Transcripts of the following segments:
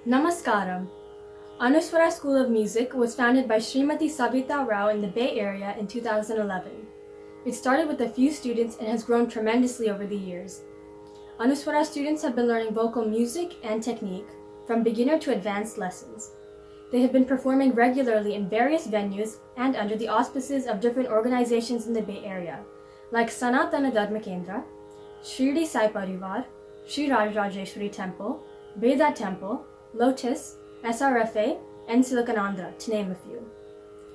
Namaskaram. Anuswara School of Music was founded by Srimati Savita Rao in the Bay Area in 2011. It started with a few students and has grown tremendously over the years. Anuswara students have been learning vocal music and technique from beginner to advanced lessons. They have been performing regularly in various venues and under the auspices of different organizations in the Bay Area, like Sanatana Dharma Kendra, Shirdi Sai Parivar, Sri Rajrajeshwari Temple, Veda Temple, Lotus, SRFA, and Silicanandra, to name a few.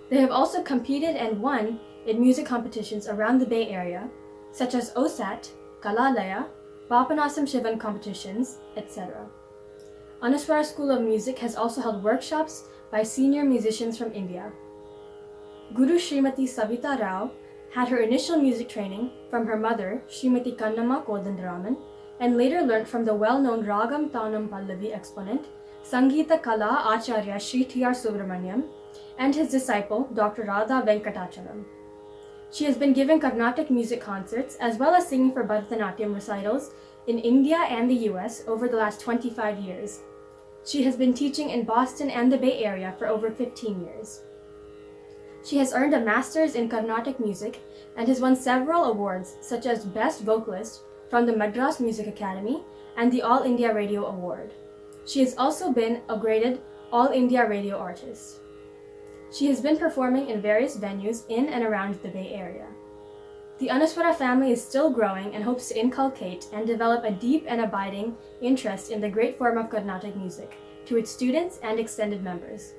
They have also competed and won in music competitions around the Bay Area, such as OSAT, Kalalaya, Papanasam Shivan competitions, etc. Anuswara School of Music has also held workshops by senior musicians from India. Guru Srimati Savita Rao had her initial music training from her mother, Srimati Kannamma Kodandaraman, and later learnt from the well-known Ragam Tanam Pallavi exponent, Sangeeta Kala Acharya Sri T.R. Subramaniam, and his disciple, Dr. Radha Venkatachalam. She has been giving Carnatic music concerts as well as singing for Bharatanatyam recitals in India and the US over the last 25 years. She has been teaching in Boston and the Bay Area for over 15 years. She has earned a master's in Carnatic music and has won several awards such as Best Vocalist from the Madras Music Academy and the All India Radio Award. She has also been a graded All India Radio Artist. She has been performing in various venues in and around the Bay Area. The Anuswara family is still growing and hopes to inculcate and develop a deep and abiding interest in the great form of Carnatic music to its students and extended members.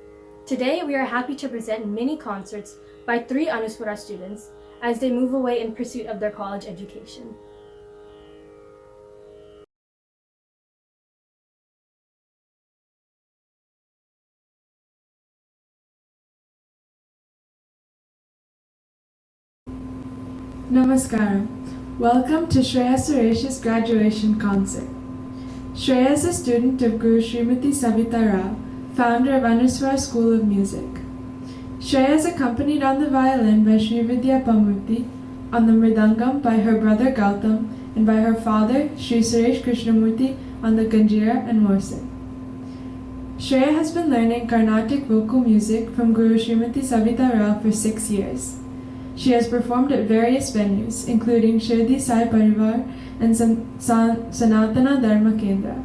Today, we are happy to present mini concerts by 3 Anuswara students as they move away in pursuit of their college education. Namaskaram. Welcome to Shreya Suresh's graduation concert. Shreya is a student of Guru Srimati Savita Rao, founder of Anuswara School of Music. Shreya is accompanied on the violin by Shri Vidya Pamarthy, on the Mridangam by her brother Gautham, and by her father Shri Suresh Krishnamurthy on the Kanjira and Morsing. Shreya has been learning Carnatic vocal music from Guru Srimati Savita Rao for 6 years. She has performed at various venues, including Shirdi Sai Parivar and Sanatana Dharma Kendra.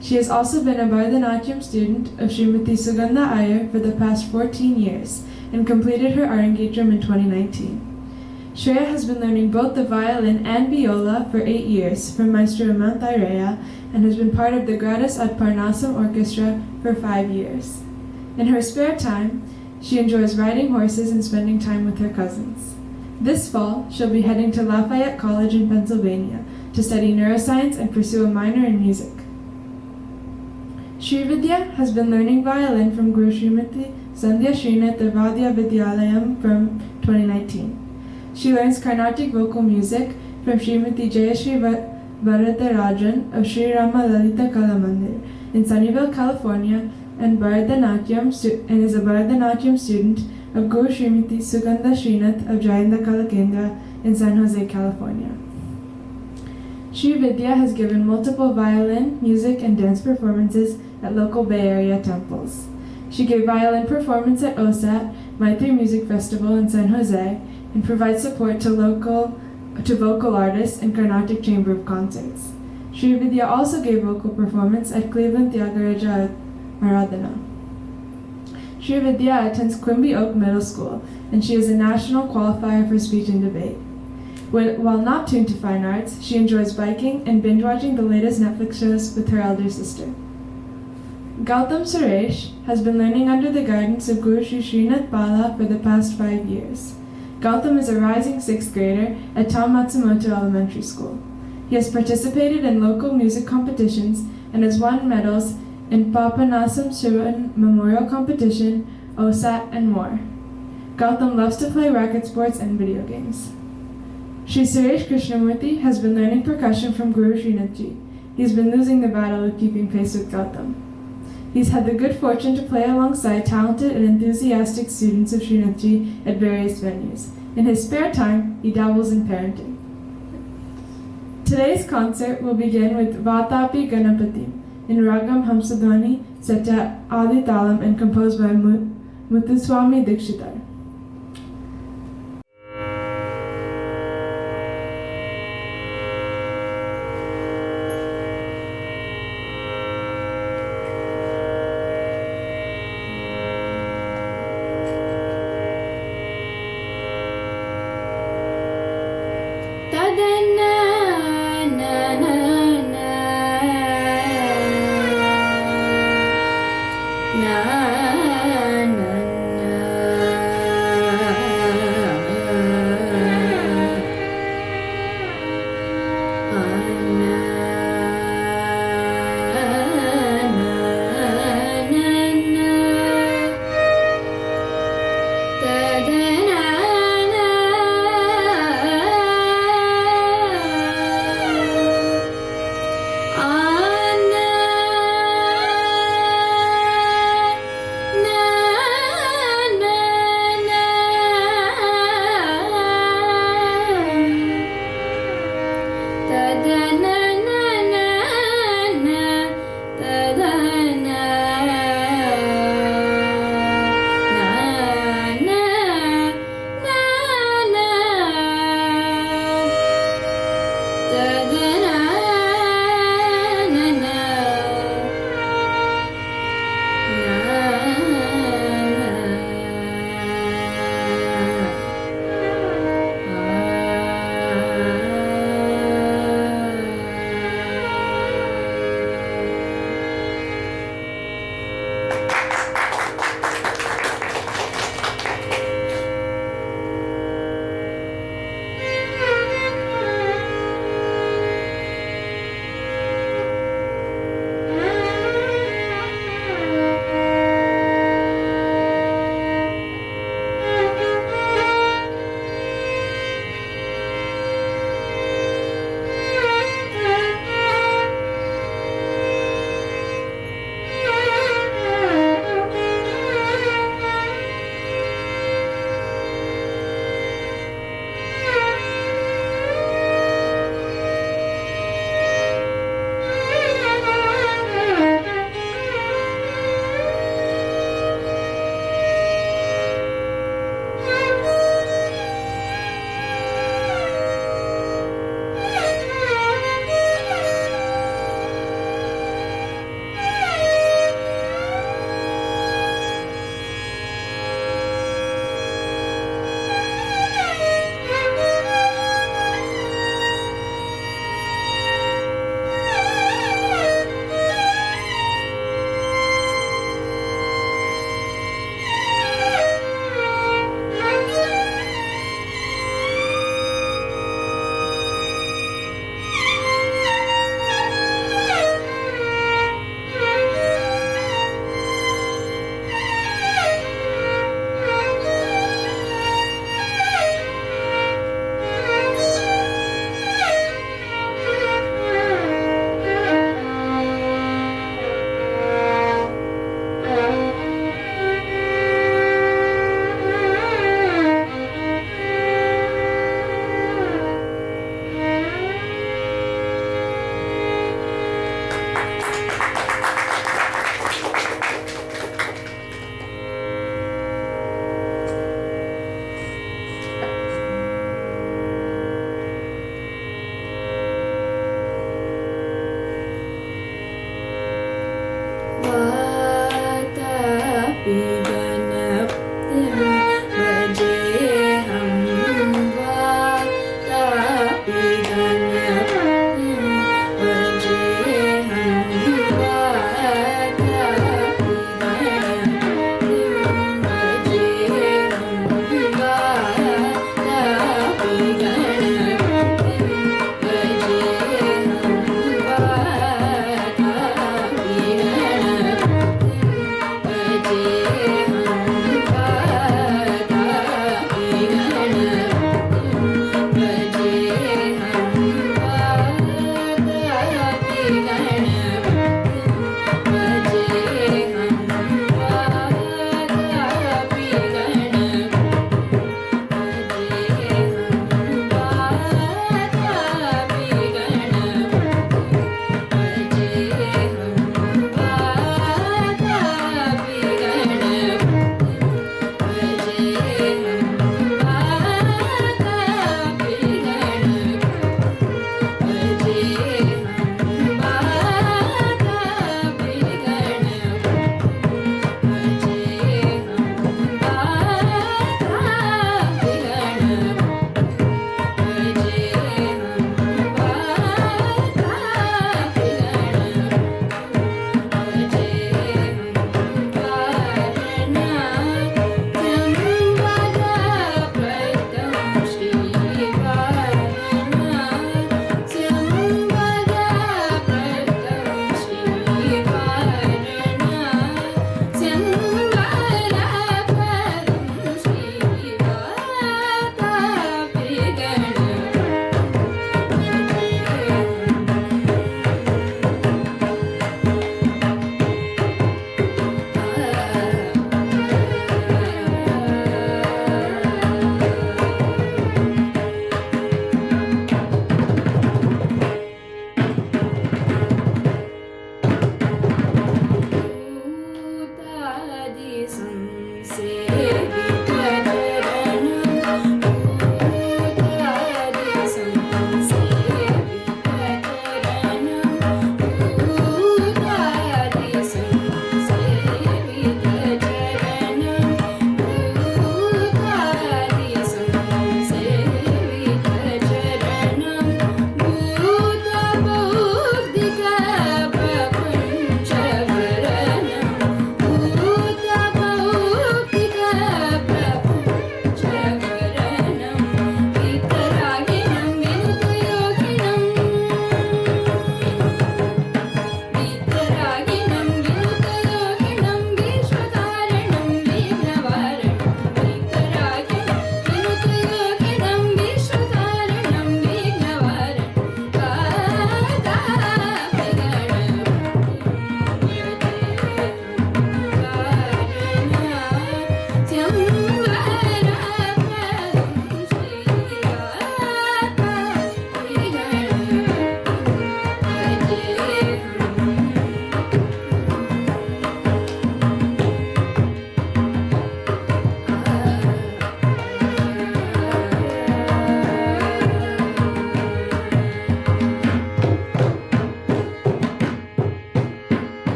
She has also been a Bharatanatyam student of Srimati Sugandha Iyer for the past 14 years and completed her Arangejam in 2019. Shreya has been learning both the violin and viola for 8 years from Maestro Raman and has been part of the Gradus ad Parnasam Orchestra for 5 years. In her spare time, she enjoys riding horses and spending time with her cousins. This fall, she'll be heading to Lafayette College in Pennsylvania to study neuroscience and pursue a minor in music. Shri Vidya has been learning violin from Guru Srimati Sandhya Srinath Vadya Vidyalayam from 2019. She learns Carnatic vocal music from Srimati Jayashri Varadarajan of Sri Rama Lalita Kala Mandir in Sunnyvale, California, and is a Bharatanatyam student of Guru Srimati Sugandha Srinath of Jayenda Kala Kendra in San Jose, California. Shri Vidya has given multiple violin, music, and dance performances at local Bay Area temples. She gave violin performance at OSAT, Maitri Music Festival in San Jose, and provides support to vocal artists and Carnatic Chamber of Concerts. Shri Vidya also gave vocal performance at Cleveland Tyagaraja Aradhana. Shri Vidya attends Quimby Oak Middle School, and she is a national qualifier for speech and debate. While not tuned to fine arts, she enjoys biking and binge-watching the latest Netflix shows with her elder sister. Gautham Suresh has been learning under the guidance of Guru Shri Srinath Bala for the past 5 years. Gautham is a rising 6th grader at Tom Matsumoto Elementary School. He has participated in local music competitions and has won medals in Papanasam Shivan Memorial Competition, OSAT, and more. Gautham loves to play racket sports and video games. Shri Suresh Krishnamurthy has been learning percussion from Guru Srinathji. He's been losing the battle of keeping pace with Gautham. He's had the good fortune to play alongside talented and enthusiastic students of Srinathji at various venues. In his spare time, he dabbles in parenting. Today's concert will begin with Vatapi Ganapatim, in Ragam Hamsadwani, set to Adi Talam and composed by Muthuswami Dikshitar.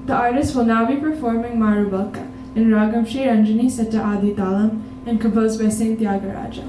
The artist will now be performing Marubalka in Ragam Sri Ranjani Setta Adi Talam and composed by Saint Tyagaraja.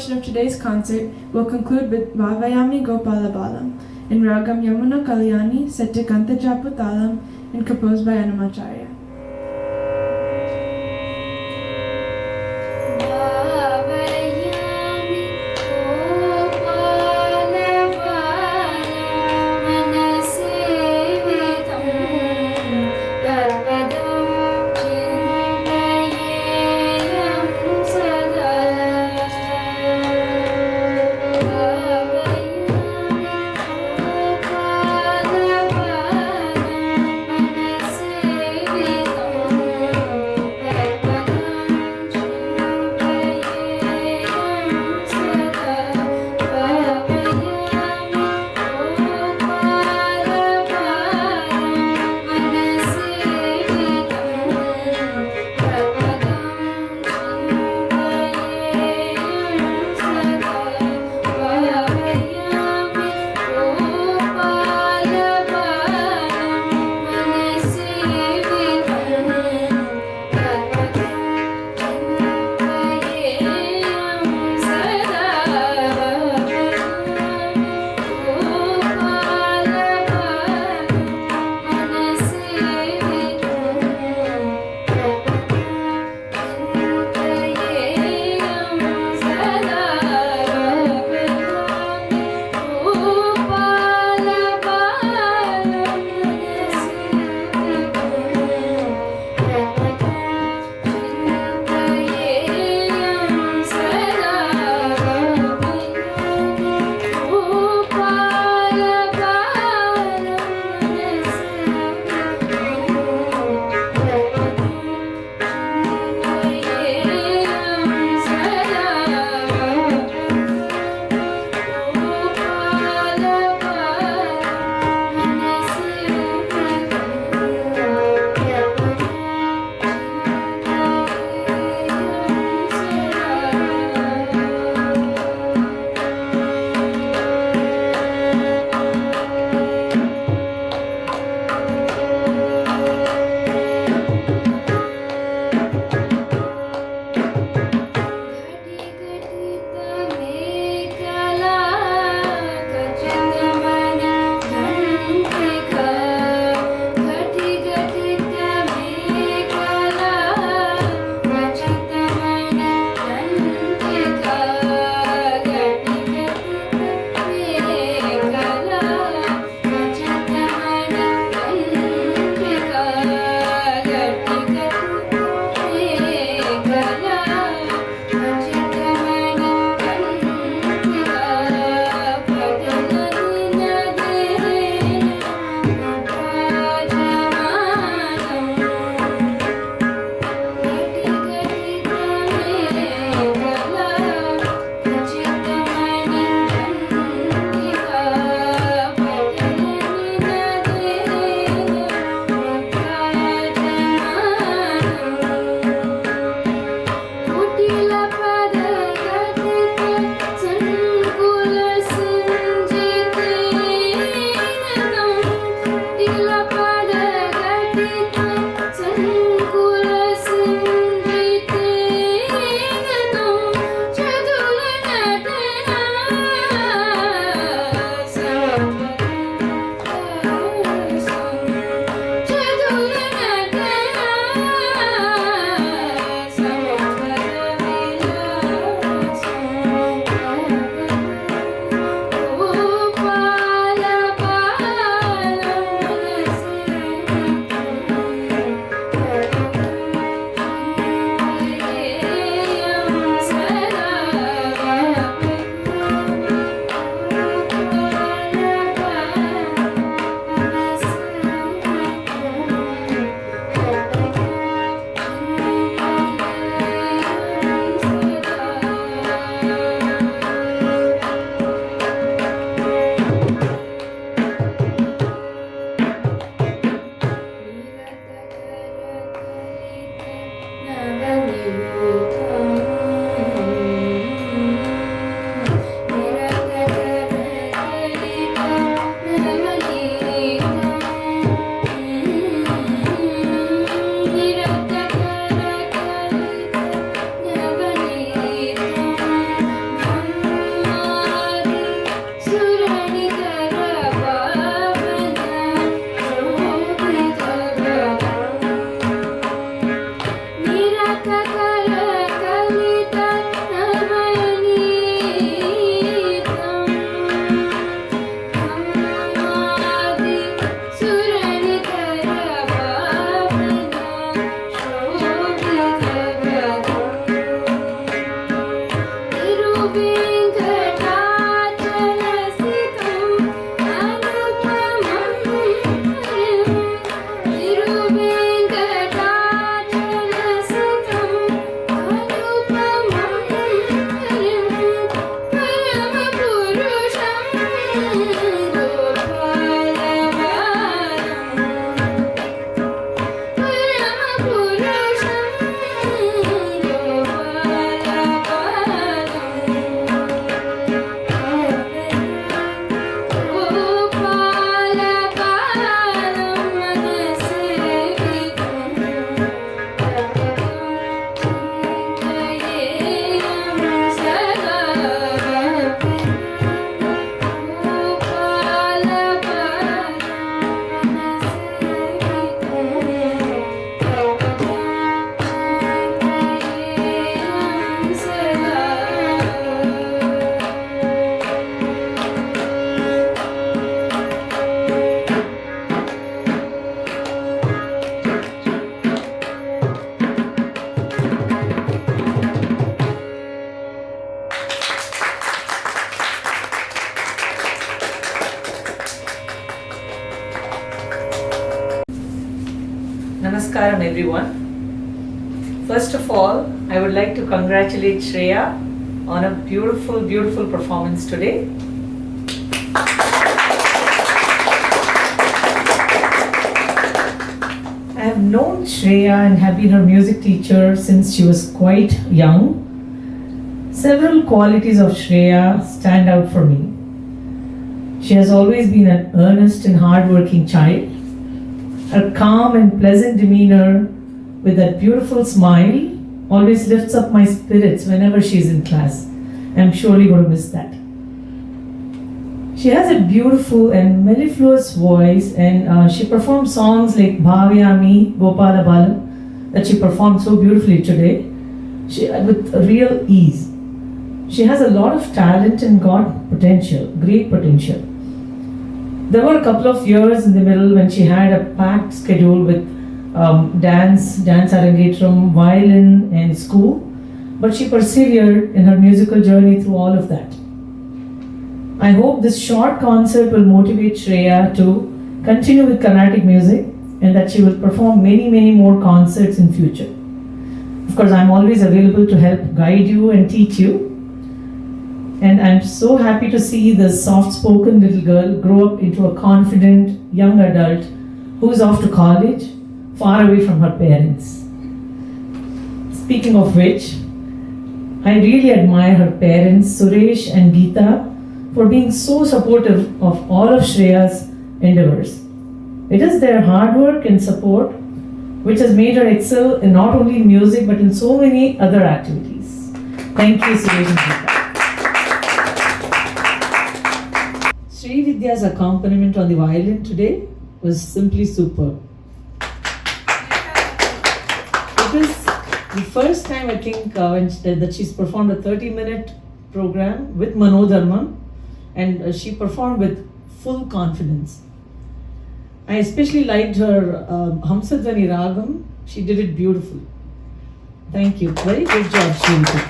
portion of today's concert will conclude with Bhavayami Gopalabalam in Ragam Yamuna Kalyani set to Kanta Japutalam and composed by Annamacharya. Manase Namaskaram everyone. First of all, I would like to congratulate Shreya on a beautiful, beautiful performance today. I have known Shreya and have been her music teacher since she was quite young. Several qualities of Shreya stand out for me. She has always been an earnest and hard-working child. Her calm and pleasant demeanor with that beautiful smile always lifts up my spirits whenever she is in class. I'm surely going to miss that. She has a beautiful and mellifluous voice, and she performs songs like Bhavyami, Gopala Balam that she performed so beautifully today with real ease. She has a lot of talent and got potential, great potential. There were a couple of years in the middle when she had a packed schedule with dance arangetram, violin and school, but she persevered in her musical journey through all of that. I hope this short concert will motivate Shreya to continue with Carnatic music and that she will perform many, many more concerts in future. Of course, I'm always available to help guide you and teach you. And I'm so happy to see this soft-spoken little girl grow up into a confident young adult who is off to college, far away from her parents. Speaking of which, I really admire her parents, Suresh and Geeta, for being so supportive of all of Shreya's endeavors. It is their hard work and support which has made her excel in not only music but in so many other activities. Thank you, Suresh and Geeta. Sri Vidya's accompaniment on the violin today was simply superb. It was the first time I think that she's performed a 30-minute program with Raman, and she performed with full confidence. I especially liked her Hamsadvani Ragam. She did it beautifully. Thank you. Very good job, Shreyas.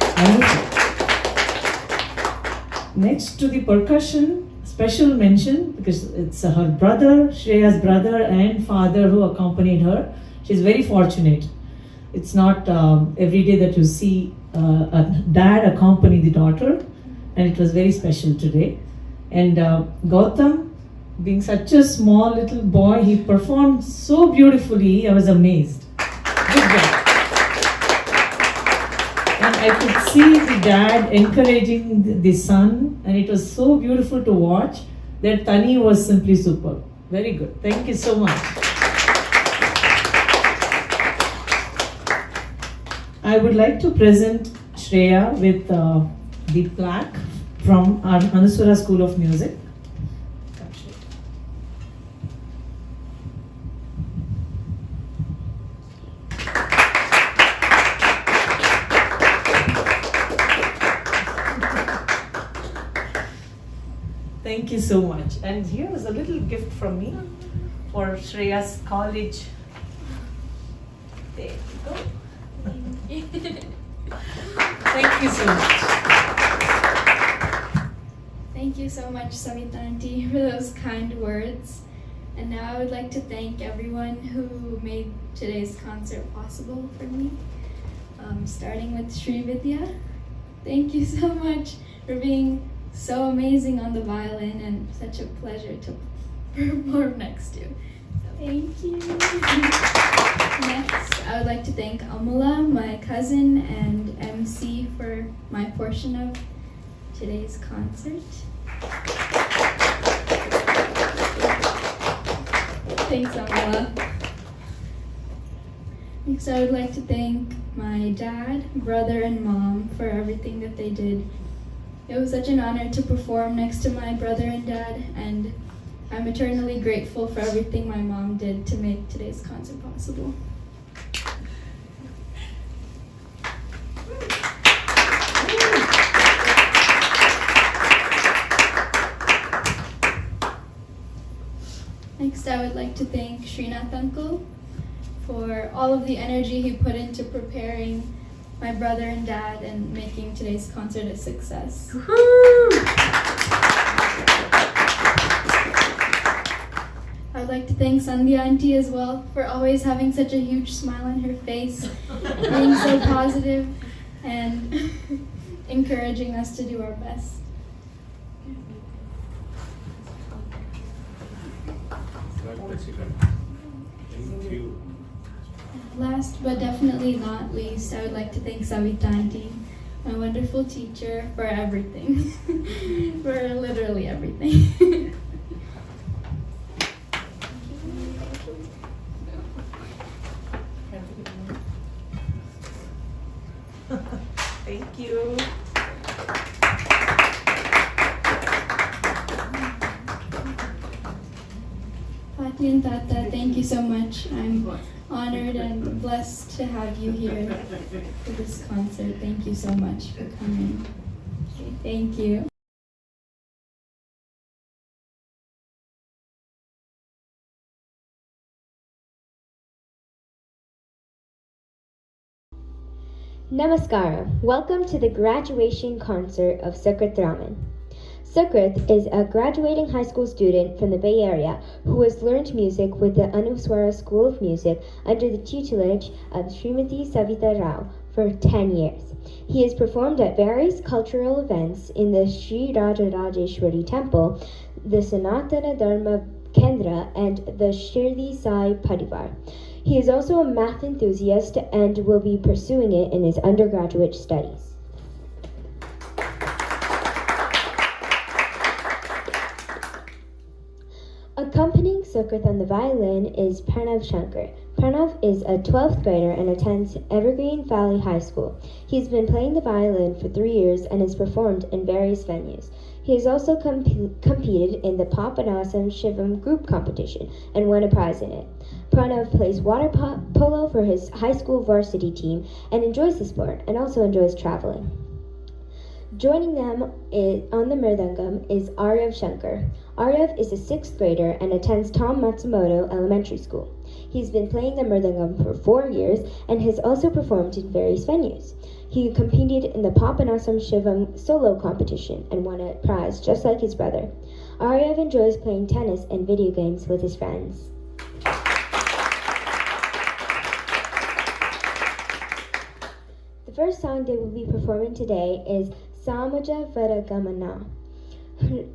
Next to the percussion, special mention because it's her brother, Shreya's brother and father who accompanied her. She's very fortunate. It's not every day that you see a dad accompany the daughter, and it was very special today. And Gautham, being such a small little boy, he performed so beautifully, I was amazed. Good job. And I could see the dad encouraging the son, and it was so beautiful to watch. That Tani was simply superb. Very good. Thank you so much. I would like to present Shreya with the plaque from our Anuswara School of Music. Thank you so much. And here is a little gift from me for Shreya's college. There you go. Thank you so much. Thank you so much, Savita Auntie, for those kind words. And now I would like to thank everyone who made today's concert possible for me, starting with Sri Vidya. Thank you so much for being so amazing on the violin and such a pleasure to perform next to. Thank you. Next, I would like to thank Amula, my cousin and MC, for my portion of today's concert. Thanks, Amula. Next, I would like to thank my dad, brother, and mom for everything that they did. It was such an honor to perform next to my brother and dad, and I'm eternally grateful for everything my mom did to make today's concert possible. Next, I would like to thank Srinath Uncle for all of the energy he put into preparing my brother and dad and making today's concert a success. I would like to thank Sandhya auntie as well for always having such a huge smile on her face, being so positive and encouraging us to do our best. Thank you. Last but definitely not least, I would like to thank Savita auntie, my wonderful teacher, for everything, for literally everything. Thank you. Pati and Tata, thank you so much. I'm honored and blessed to have you here for this concert. Thank you so much for coming. Okay, thank you. Namaskaram. Welcome to the graduation concert of Sukrith Raman. Sukrith is a graduating high school student from the Bay Area who has learned music with the Anuswara School of Music under the tutelage of Srimati Savita Rao for 10 years. He has performed at various cultural events in the Sri Rajarajeshwari Temple, the Sanatana Dharma Kendra, and the Shirdi Sai Parivar. He is also a math enthusiast and will be pursuing it in his undergraduate studies. Accompanying Sukrith on the violin is Pranav Shankar. Pranav is a 12th grader and attends Evergreen Valley High School. He's been playing the violin for 3 years and has performed in various venues. He has also competed in the Papanasam Shivam group competition and won a prize in it. Pranav plays water polo for his high school varsity team and enjoys the sport and also enjoys traveling. Joining them on the Mridangam is Aryav Shankar. Aryav is a 6th grader and attends Tom Matsumoto Elementary School. He's been playing the Mridangam for 4 years and has also performed in various venues. He competed in the Papanasam Shivam solo competition and won a prize just like his brother. Aryav enjoys playing tennis and video games with his friends. The first song they will be performing today is Samaja Varagamana.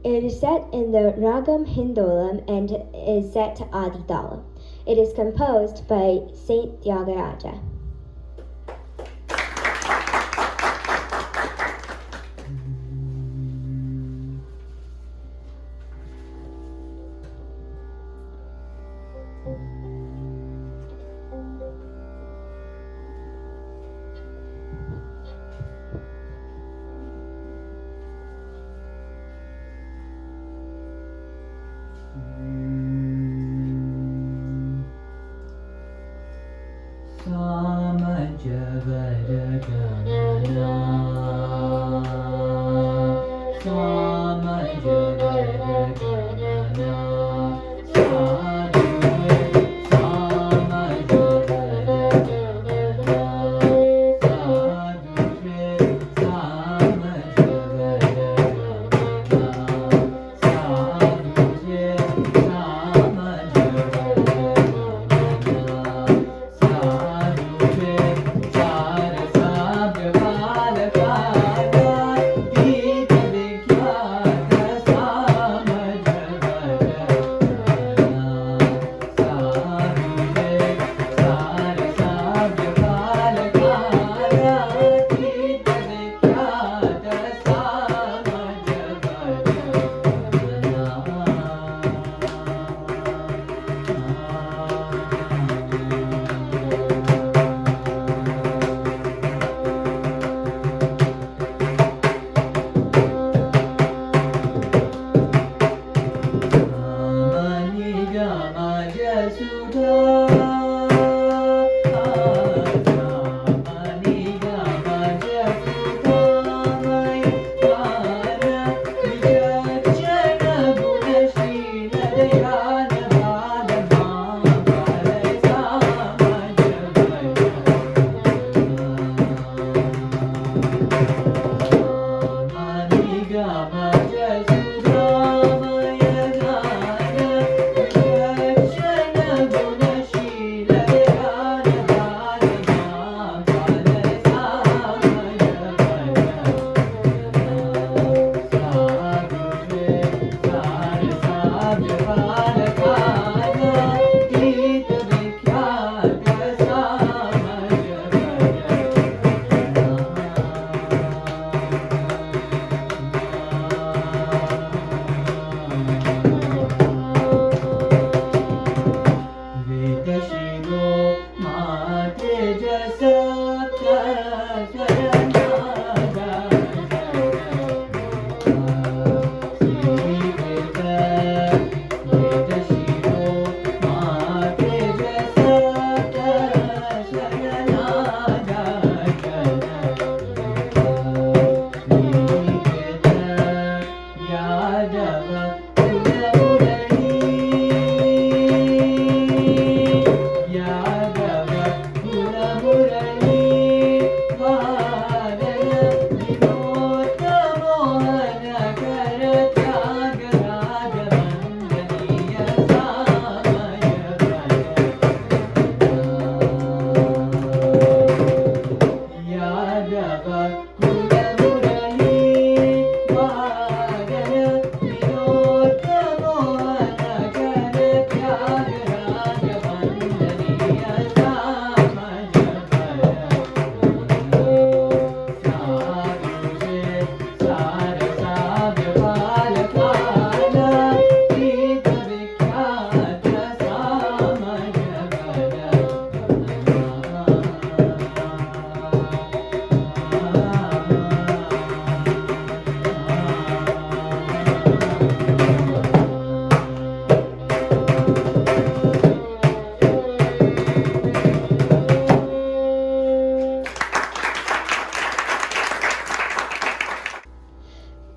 It is set in the Ragam Hindolam and is set to Adi Dala. It is composed by Saint Tyagaraja. Sa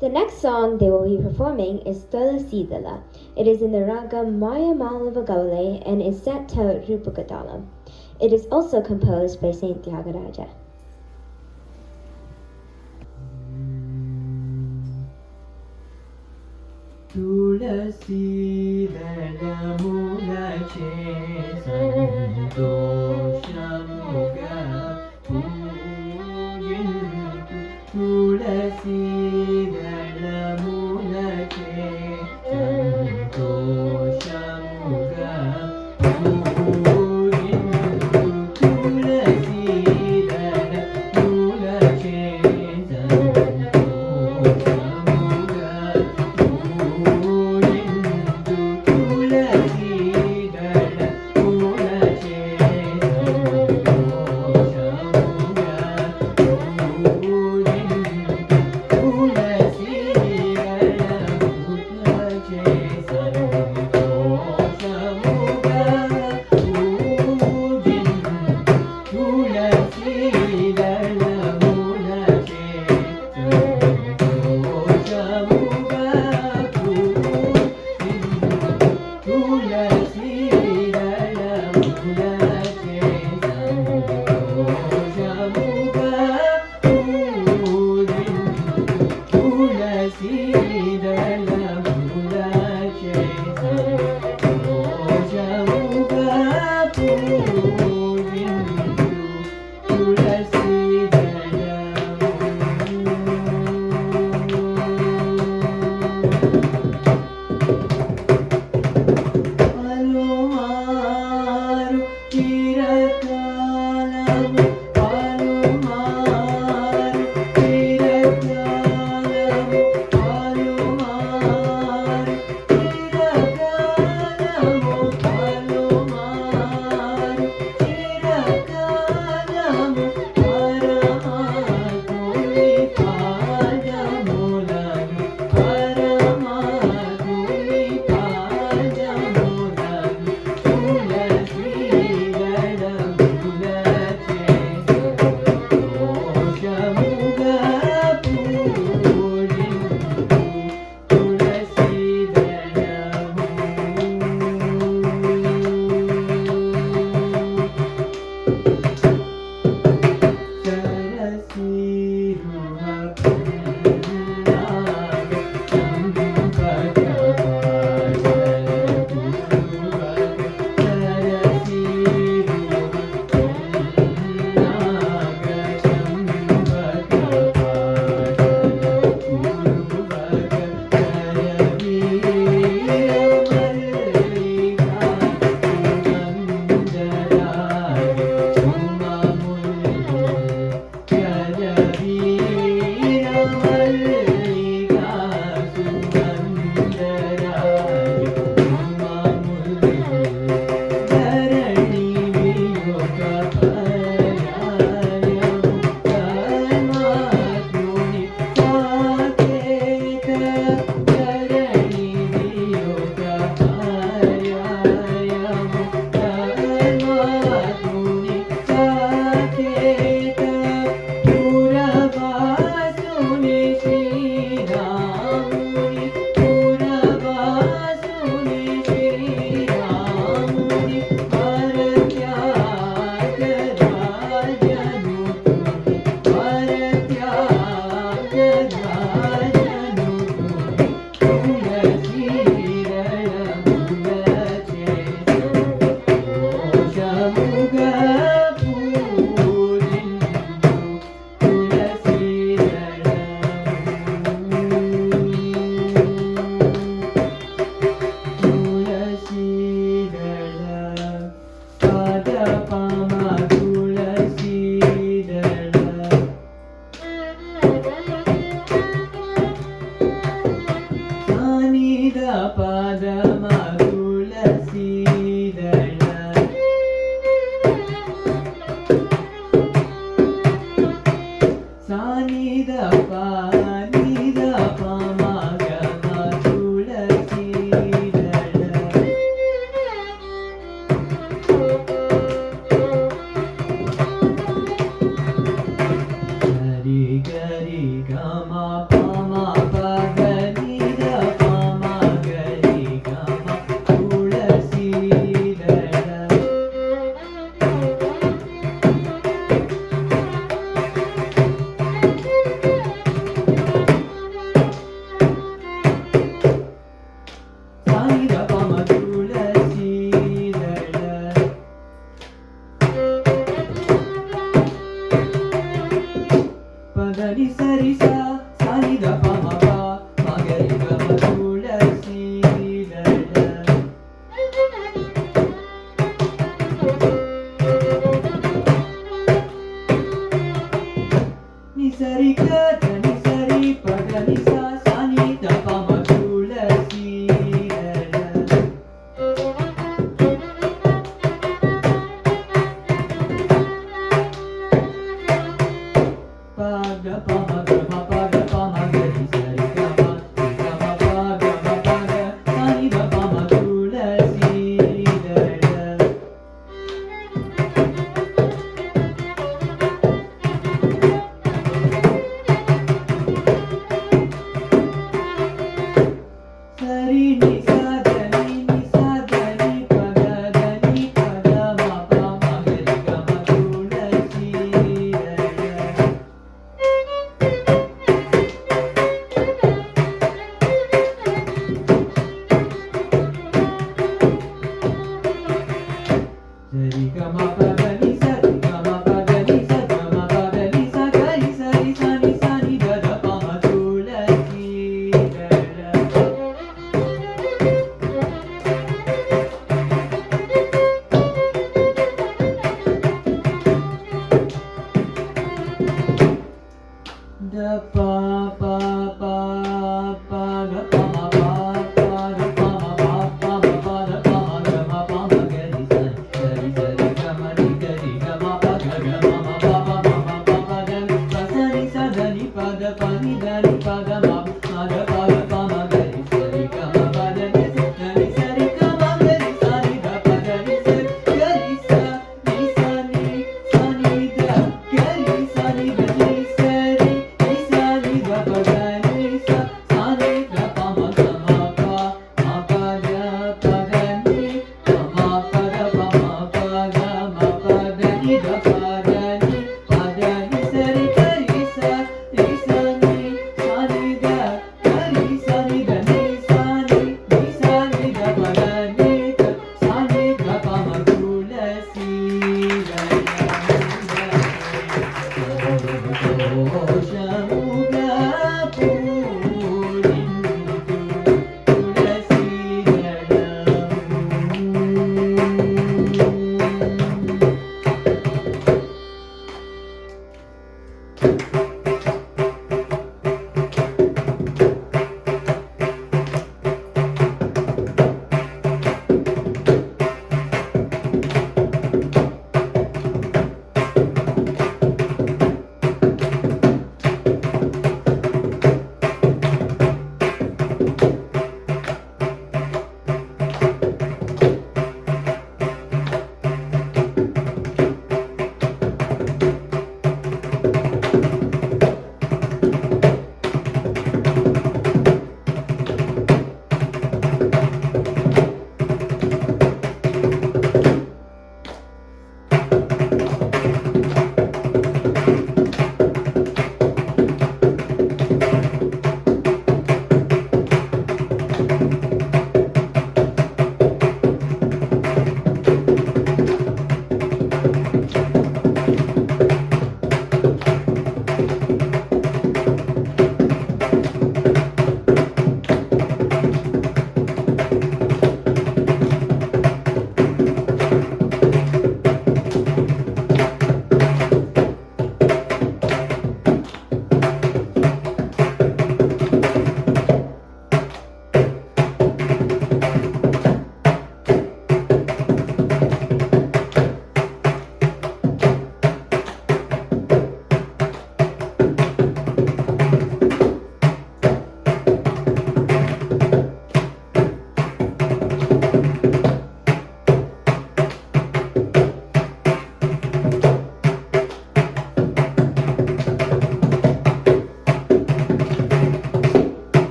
The next song they will be performing is Tulasidala. It is in the raga Maya Malavagaule and is set to Rupakatalam. It is also composed by Saint Tyagaraja. Tulasi Dalamulache Santoshamuga Pujintu Tulasi Dalamulache Santoshamuga Pujintu Tulasi Dalamulache Palu ಪದಮ ತುಳಸಿ ದಳ ಸಾನಿದ ಪಾನಿದ ಪಮಗಮ ತುಳಸಿ ದಳ ಗರಿ ಗರಿ ಗಮ ಪಮ ಪಗನಿದ ಪಮ ಗರಿ ಗಮ ತುಳಸಿ ದಳ ಸಾನಿದ ಪಮ ತುಳಸಿ ದಳ ಪಗನಿ ಸರಿಸ ಸಾನಿದ ಪಮ ಪ ಮಗರಿ ಗಮ ತುಳಸಿ ದಳ ನಿಸರಿ ಗ ನಿಸರಿ ಪಗನಿ ಸ ಸಾನಿದ ಪಮ ತುಳಸಿ ದಳ ಪಗ ಪಮ ಗಮ ಪಗ ಪಮ ಗರಿ ಸರಿ ಗಮ ಗಮ ಪಗ ಮ ಪಗ ಸಾನಿದ ಪಮ ತುಳಸಿ ದಳ ಸರಿ ನಿ ಧನಿ ಪಗ ಧನಿ ಪಗ ಮ ಪ ಮ ಗರಿ ಗಮ ತುಳಸಿ ದಳ ಸರಿ ಗಮ ಪಗ ನಿ ಸರಿ ಗಮ ಪಗ ನಿ ಸ ಗಮ ಪಗ ನಿ ಸ ಗರಿ ಸರಿ ಸಾನಿ ಸಾನಿ ದ ದ ಪಮ ತುಳಸಿ ದಳ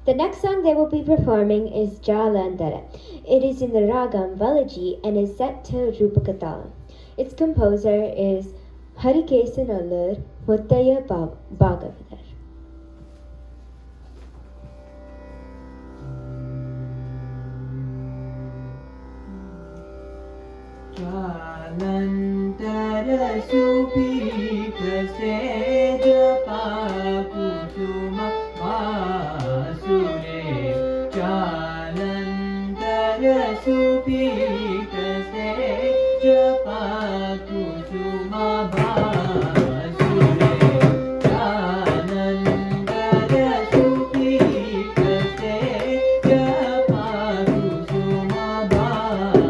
The next song they will be performing is Jalandhara. It is in the ragam Valaji and is set to Rupakatalam. Its composer is Harikesanallur Muttaya Bhagavathar. Jalandhara supita sejapa kusuma vasure. Jalandhara supita sejapa kusuma vasure. Jalandhara supita sejapa kusuma vasure.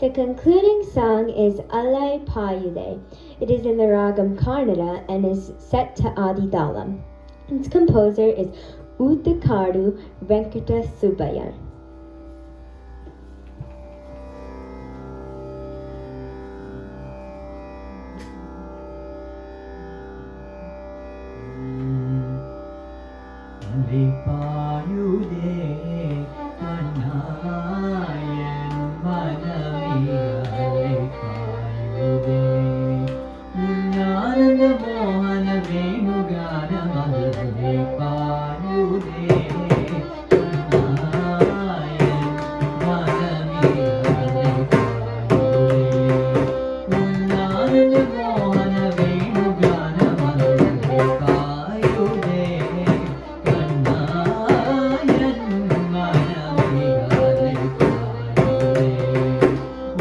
The concluding song is Alai Payule. It is in the ragam Karnada and is set to Adi Dalam. Its composer is Uddakadu Venkata Subbayan. Alaipayuthey கண்ணாயன் மனமே அலைப்பாயுதே உன்னானந்த மோகன வேணுகானம் அலைப்பாயுதே கண்ணாயன் மனமே அலைப்பாயுதே உன்னானந்த மோகன வேணுகானம் அலைப்பாயுதே கண்ணாயன் மனமே அலைப்பாயுதே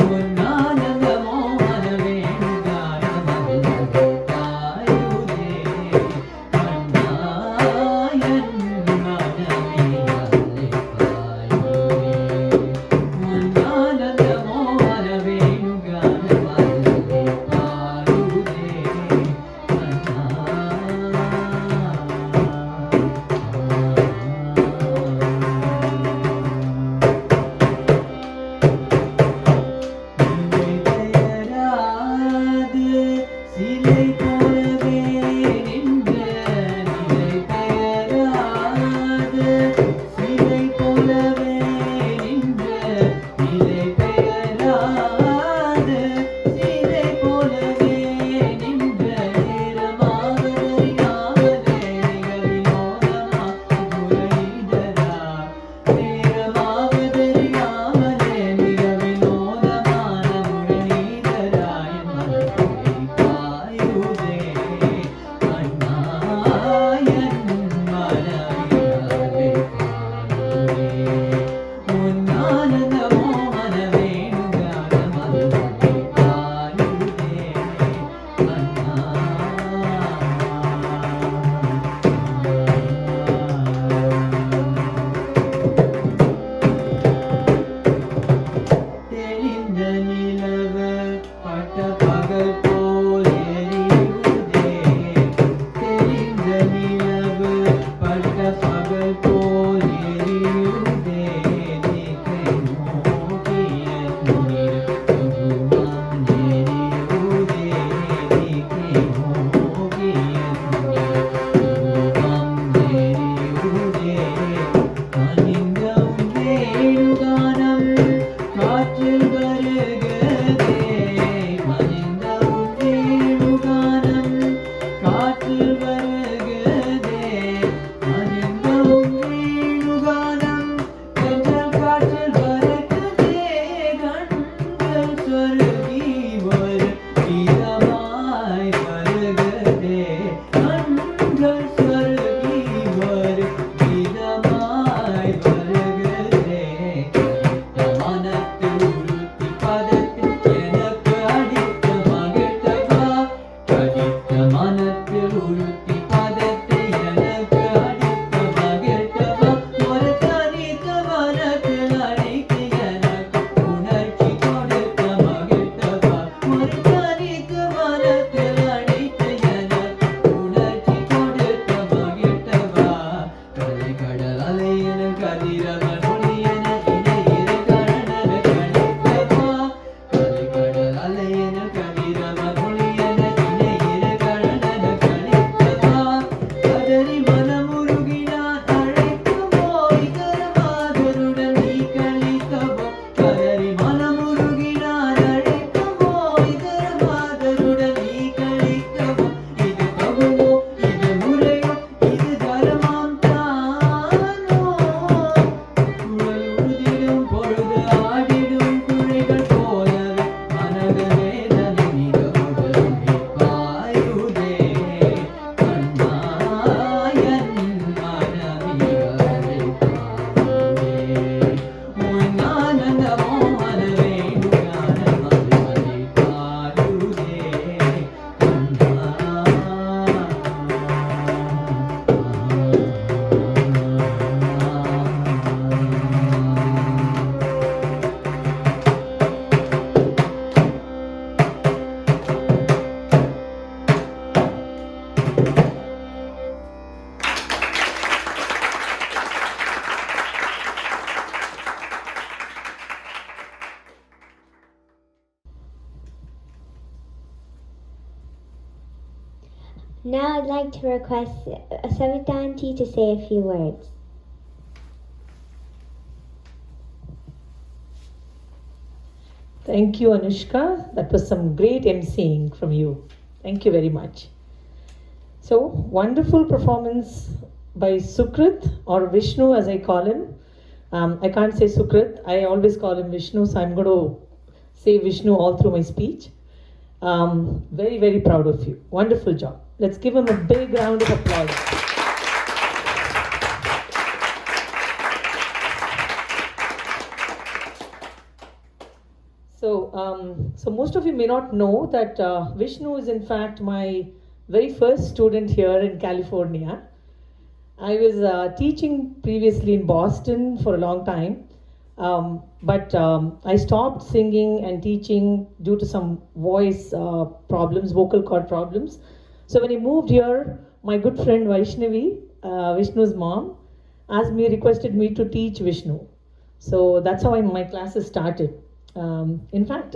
உன்னானந்த மோகன வேணுகானம் அலைப்பாயுதே கண்ணாயன் மனமே like to request Savita Auntie to say a few words. Thank you, Anushka. That was some great emceeing from you. Thank you very much. So, wonderful performance by Sukrith, or Vishnu as I call him. I can't say Sukrith, I always call him Vishnu, so I'm going to say Vishnu all through my speech. Very, very proud of you. Wonderful job. Let's give him a big round of applause. So most of you may not know that Vishnu is in fact my very first student here in California. I was teaching previously in Boston for a long time, but I stopped singing and teaching due to some voice problems, vocal cord problems. So when I moved here, my good friend Vaishnavi, Vishnu's mom, requested me to teach Vishnu. So that's how my classes started. In fact,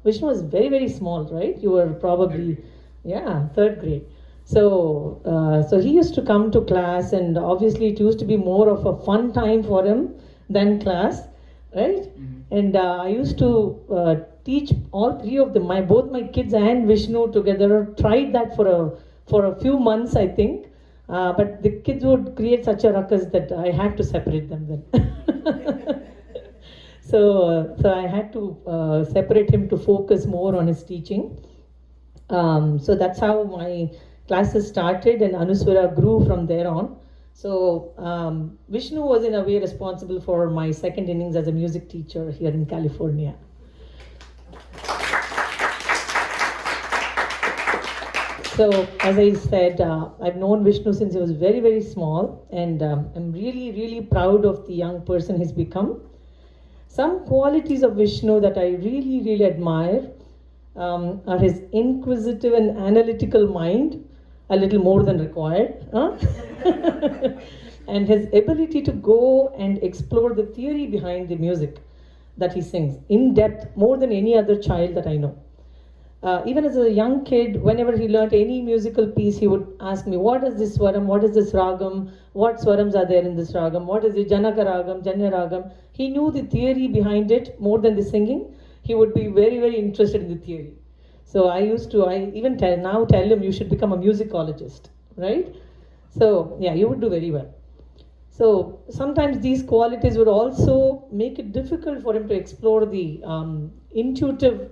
Vishnu was very, very small, right? You were probably, third grade. So he used to come to class, and obviously it used to be more of a fun time for him than class, right? Mm-hmm. And I used to teach all three of them, both my kids and Vishnu together. Tried that for a few months, I think, but the kids would create such a ruckus that I had to separate them then. So I had to separate him to focus more on his teaching. So that's how my classes started, and Anuswara grew from there on. So Vishnu was in a way responsible for my second innings as a music teacher here in California. So as I said, I've known Vishnu since he was very, very small, and I'm really, really proud of the young person he's become. Some qualities of Vishnu that I really, really admire are his inquisitive and analytical mind, a little more than required, and his ability to go and explore the theory behind the music that he sings in depth, more than any other child that I know. Even as a young kid, whenever he learnt any musical piece, he would ask me, what is this swaram, what is this ragam, what swarams are there in this ragam, what is the Janaka ragam, Janya ragam. He knew the theory behind it more than the singing. He would be very, very interested in the theory. So I even now tell him, you should become a musicologist, right? So yeah, you would do very well. So sometimes these qualities would also make it difficult for him to explore the intuitive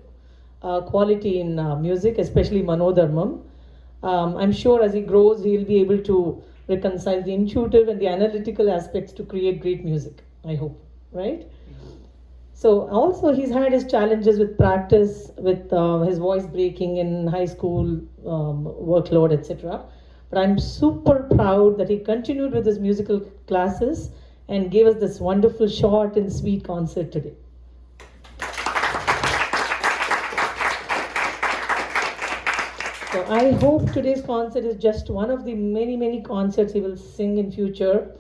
quality in music, especially Manodharmam. I'm sure as he grows, he'll be able to reconcile the intuitive and the analytical aspects to create great music, I hope, right? So also he's had his challenges with practice, with his voice breaking in high school, workload, etc. But I'm super proud that he continued with his musical classes and gave us this wonderful short and sweet concert today. So I hope today's concert is just one of the many, many concerts he will sing in future.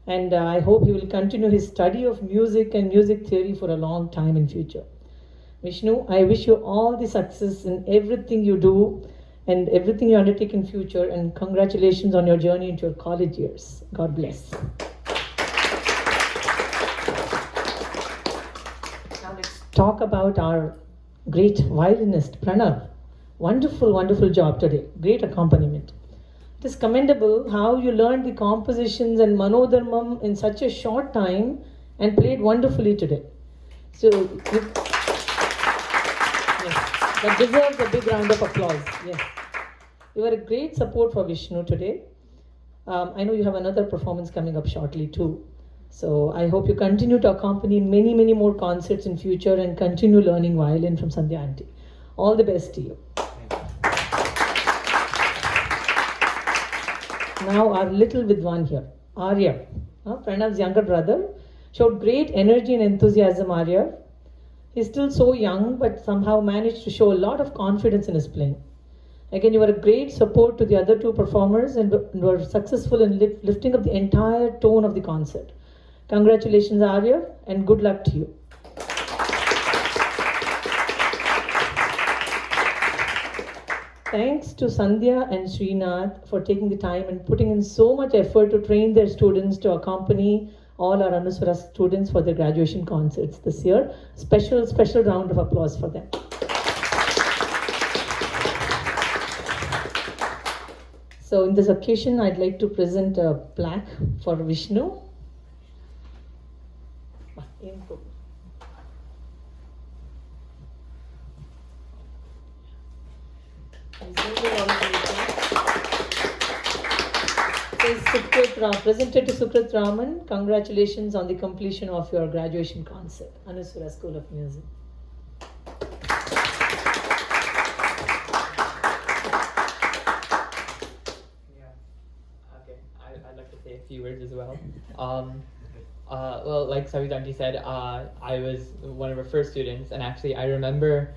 And I hope he will continue his study of music and music theory for a long time in future. Vishnu, I wish you all the success in everything you do and everything you undertake in future, and congratulations on your journey into your college years. God bless. Now let's talk about our great violinist, Pranav. Wonderful, wonderful job today. Great accompaniment. It is commendable how you learned the compositions and Manodharmam in such a short time and played wonderfully today. So, that deserves a big round of applause. Yes. You were a great support for Vishnu today. I know you have another performance coming up shortly too. So I hope you continue to accompany many, many more concerts in future and continue learning violin from Sandhya Auntie. All the best to you. Now our little Vidwan here, Aryav, Pranav's younger brother, showed great energy and enthusiasm. Aryav, he's still so young, but somehow managed to show a lot of confidence in his playing. Again, you were a great support to the other two performers and were successful in lifting up the entire tone of the concert. Congratulations, Aryav, and good luck to you. Thanks to Sandhya and Srinath for taking the time and putting in so much effort to train their students to accompany all our Anuswara students for their graduation concerts this year. Special round of applause for them. So in this occasion, I'd like to present a plaque for Vishnu. Presented to Sukrith Raman. Congratulations on the completion of your graduation concert, Anuswara School of Music. I'd like to say a few words as well. Well, like Savita auntie said, I was one of her first students, and actually I remember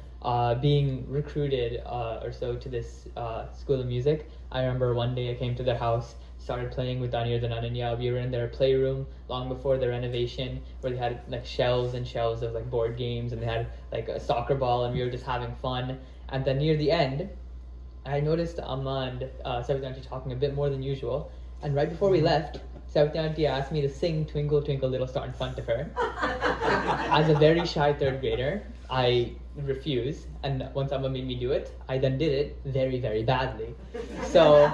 being recruited or so to this school of music. I remember one day I came to their house, started playing with Daniyar and Ananya. We were in their playroom long before the renovation, where they had like shelves and shelves of like board games, and they had like a soccer ball, and we were just having fun. And then near the end, I noticed Amma and Savita auntie talking a bit more than usual. And right before we left, Savita auntie asked me to sing Twinkle Twinkle Little Star in front of her. As a very shy third grader, I refused, and once Amma made me do it, I then did it very, very badly. So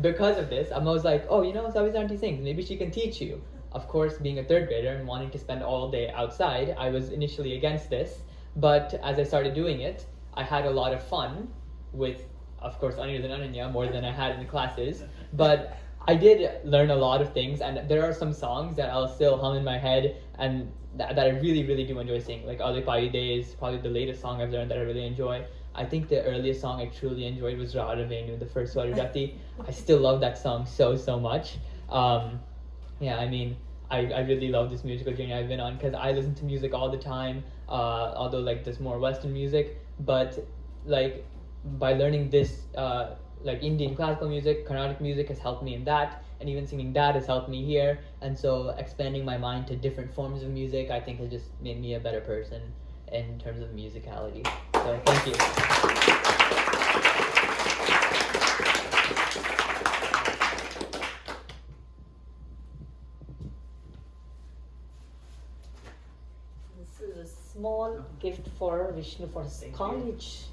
because of this, Amma was like, oh, you know, Savita auntie sings, maybe she can teach you. Of course, being a third grader and wanting to spend all day outside, I was initially against this, but as I started doing it, I had a lot of fun with, of course, Anir and Ananya more than I had in the classes, but I did learn a lot of things, and there are some songs that I'll still hum in my head and that I really, really do enjoy singing. Like Ale Pai Days, probably the latest song I've learned that I really enjoy. I think the earliest song I truly enjoyed was Radha Venu, the first Swarajati. I still love that song so much. Yeah, I mean, I really love this musical journey I've been on, because I listen to music all the time, although like there's more Western music, but like by learning this like Indian classical music, Carnatic music has helped me in that, and even singing that has helped me here. And so expanding my mind to different forms of music, I think has just made me a better person in terms of musicality. So thank you. This is a small gift for Vishnu for his college.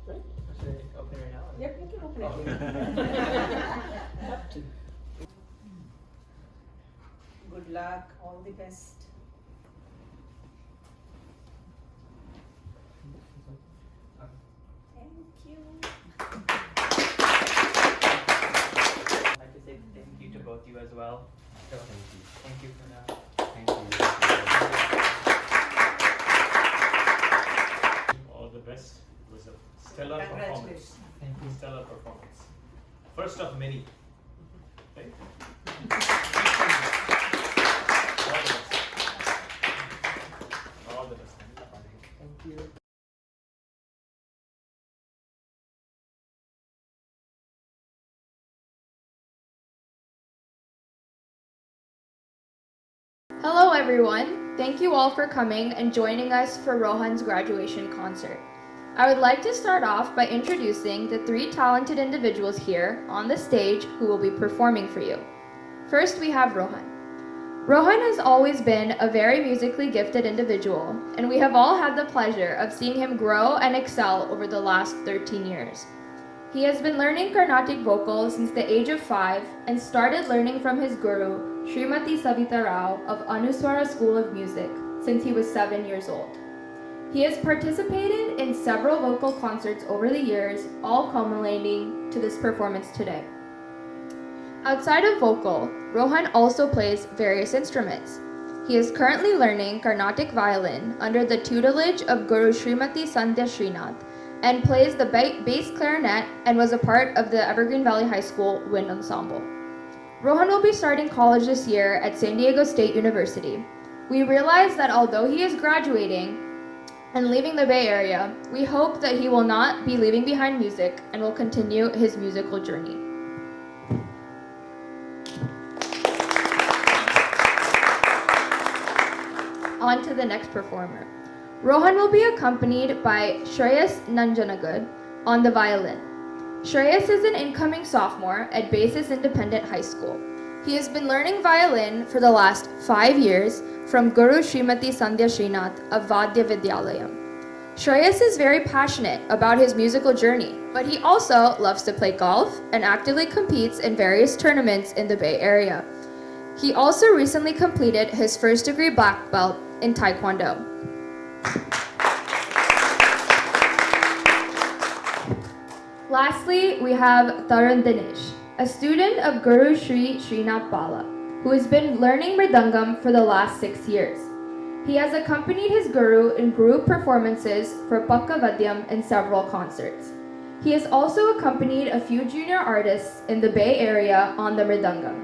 Right? Should I open it now? Yep, you can open it. Up to you. Good luck, all the best. Thank you. I'd like to say thank you to both you as well. So, thank you for now. Thank you. All the best. It was a stellar performance. Thank you. Stellar performance. First of many. Right? All the best. Thank you. Hello everyone! Thank you all for coming and joining us for Rohan's graduation concert. I would like to start off by introducing the three talented individuals here on the stage who will be performing for you. First, we have Rohan. Rohan has always been a very musically gifted individual, and we have all had the pleasure of seeing him grow and excel over the last 13 years. He has been learning Carnatic vocals since the age of 5 and started learning from his guru, Srimati Savita Rao of Anuswara School of Music, since he was 7 years old. He has participated in several vocal concerts over the years, all culminating to this performance today. Outside of vocal, Rohan also plays various instruments. He is currently learning Carnatic violin under the tutelage of Guru Srimati Sandhya Srinath and plays the bass clarinet and was a part of the Evergreen Valley High School Wind Ensemble. Rohan will be starting college this year at San Diego State University. We realize that although he is graduating and leaving the Bay Area, we hope that he will not be leaving behind music and will continue his musical journey. On to the next performer. Rohan will be accompanied by Shreyas Nanjanagud on the violin. Shreyas is an incoming sophomore at Basis Independent High School. He has been learning violin for the last 5 years from Guru Srimati Sandhya Srinath of Vidya Vidyalayam. Shreyas is very passionate about his musical journey, but he also loves to play golf and actively competes in various tournaments in the Bay Area. He also recently completed his first degree black belt in Taekwondo. Lastly, we have Tarun Dinesh, a student of Guru Sri Srinath Bala, who has been learning Mridangam for the last 6 years. He has accompanied his guru in group performances for Pakka Vadyam and several concerts. He has also accompanied a few junior artists in the Bay Area on the Mridangam.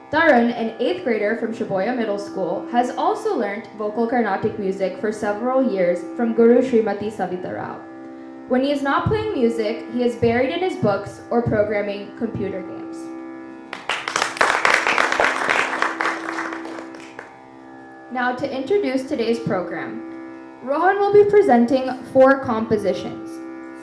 Tarun, an 8th grader from Shibuya Middle School, has also learnt vocal Carnatic music for several years from Guru Srimati Savita Rao. When he is not playing music, he is buried in his books or programming computer games. Now to introduce today's program, Rohan will be presenting 4 compositions.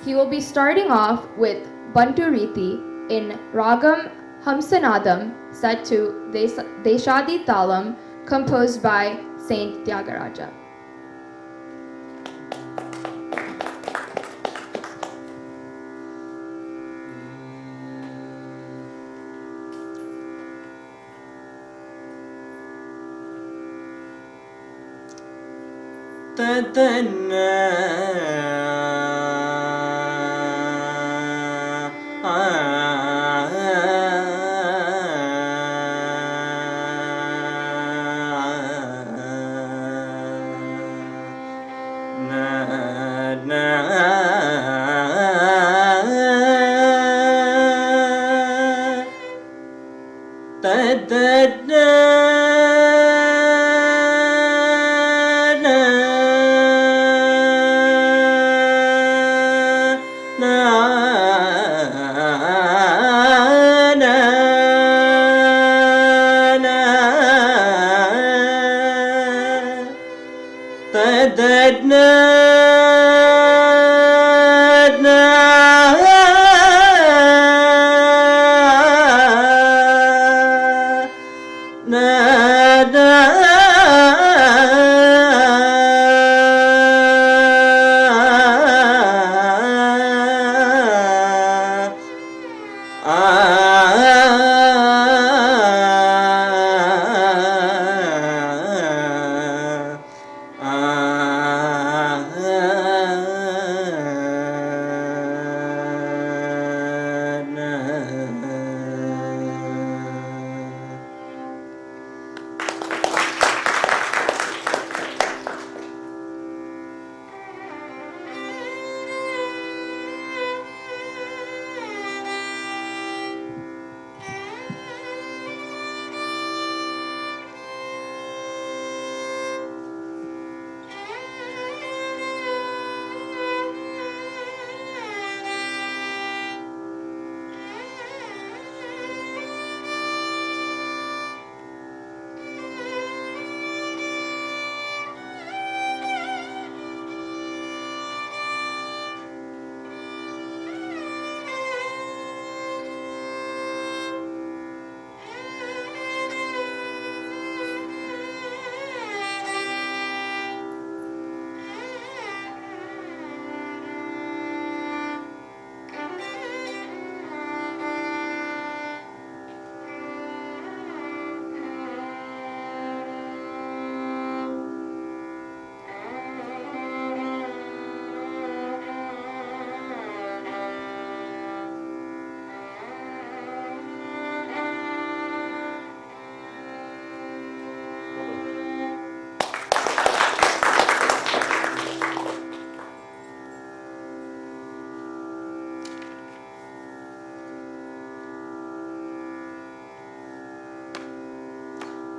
He will be starting off with Bantu Riti in Ragam Hamsanadam set to Deshadi Talam, composed by Saint Tyagaraja.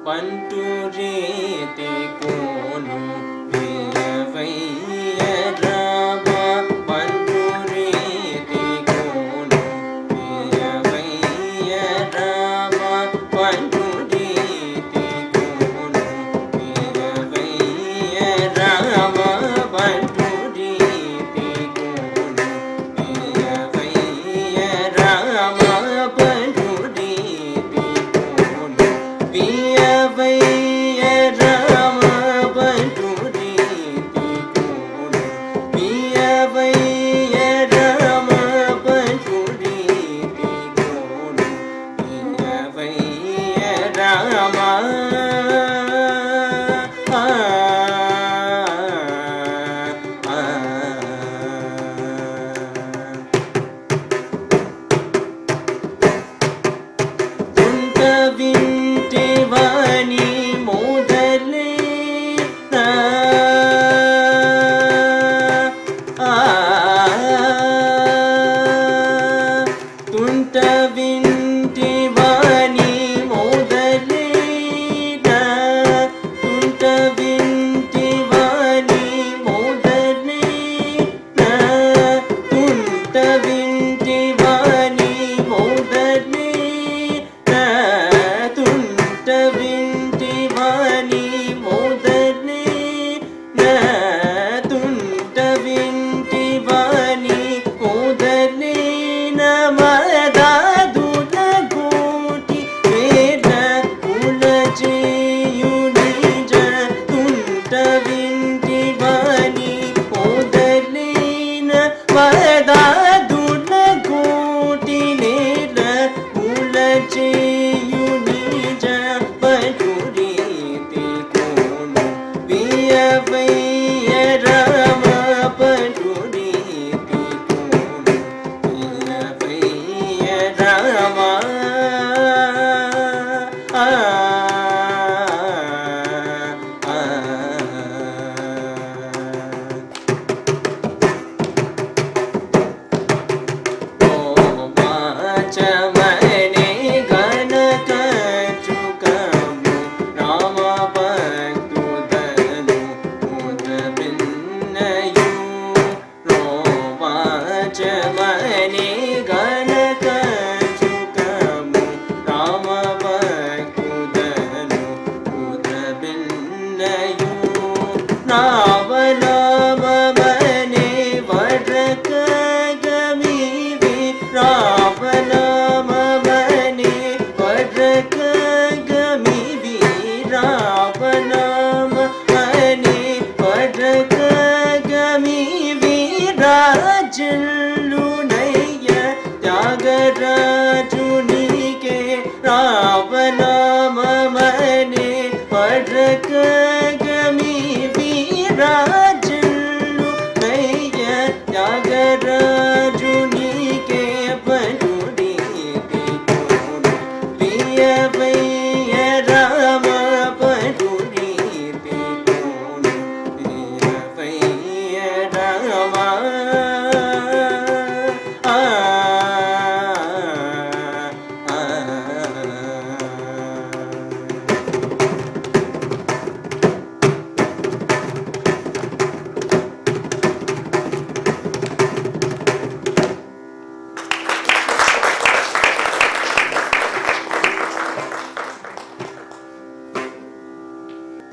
Panturiti konu Vilavaya Rama Panturiti konu Vilavaya Rama Panturiti konu Vilavaya Rama Panturiti konu Vilavaya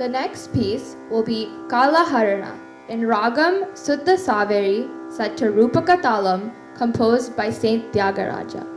The next piece will be Kala Harana in Ragam Suddha Saveri set to Rupaka Talam, composed by Saint Tyagaraja.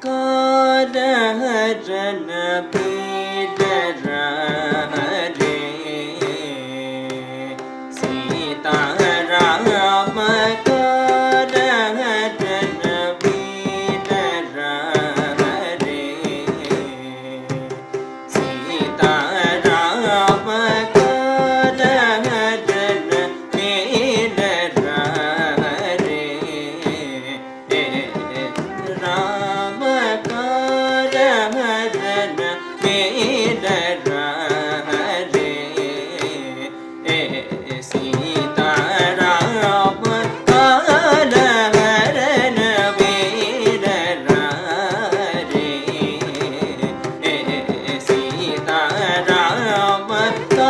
Karan Pidara Hare Sita Rama Karan Pidara Hare Sita Rama Karan Pidara Hare Rama Karan Pidara Hare Sita Rama Karan Pidara Hare Sita Rama Karan Pidara Hare Sita Rama Karan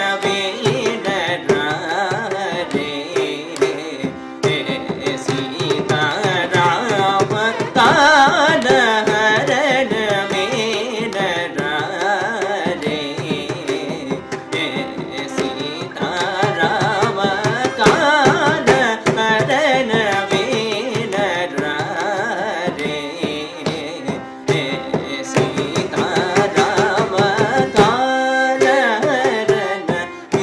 Pidara Hare Sita Rama Karan Pidara Hare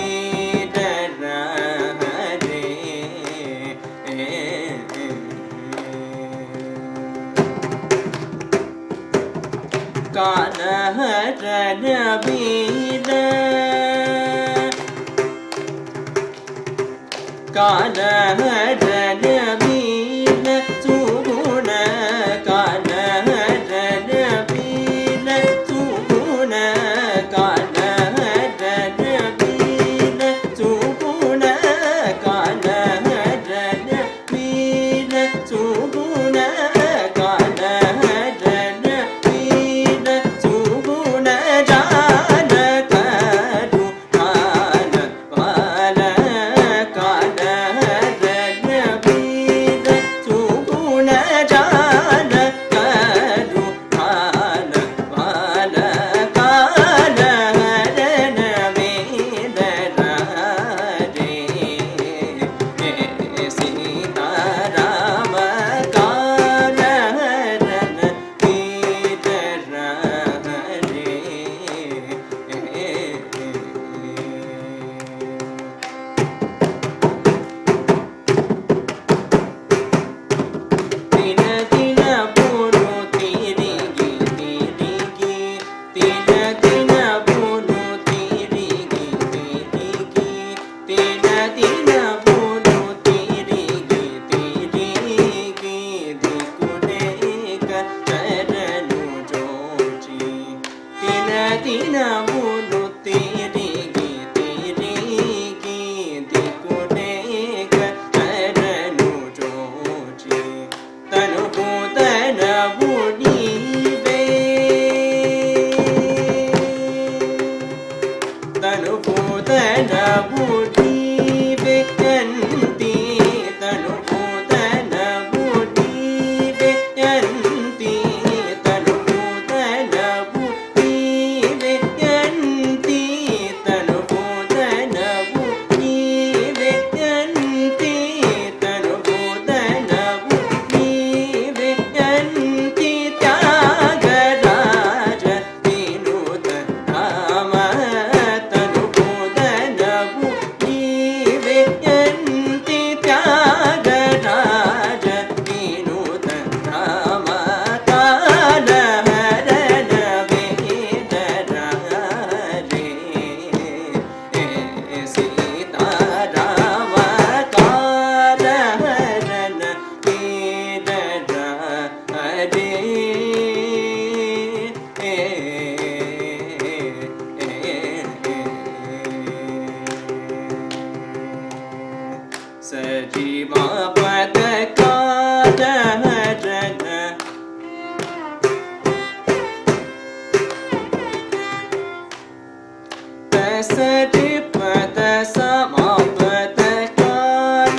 Sita Rama Karan Pidara Karan Pidara Suguna Karan Pidara Suguna Karan Pidara Suguna Karan Pidara Suguna Karan Pidara Suguna Jana Kadu Kana Pala Karan Pidara Suguna Jana Kadu Kana Pala Karan Pidara Hare Sita Rama Karan Pidara Hare Tina Tina Puru Tirigi Tirigi Tina Tina Puru Tirigi Tirigi Tina Tina Puru Tirigi Tirigi Dikudeka Taranu Joji Tina Tina Puru Tirigi Tirigi Dikudeka Taranu Joji Tanu Putana Budive Tanu Putana Budive Yanti Tanu Putana Budive Yanti Tanu Putana Budive Yanti Tanu Putana Budive Yanti Tanu Putana Budive Yanti Tyagaraja Vinuta Rama Tanu Putana Budive Yanti Tyagaraja Vinuta Rama Karan Pidara Hare Sita Rama Karan Pidara Hare Sajiva Pada Karan Tasati Pada Sama Pada Karan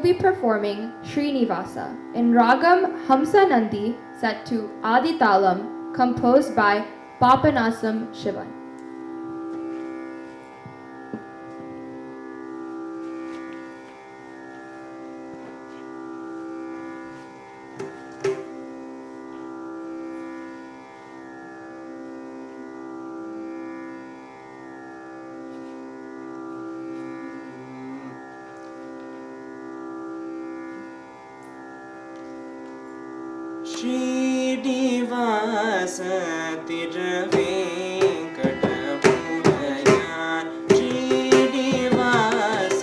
be performing Srinivasa in Ragam Hamsa Nandi set to Adi Talam, composed by Papanasam Shivan. Srinivas Tiravenkatapurayan Srinivas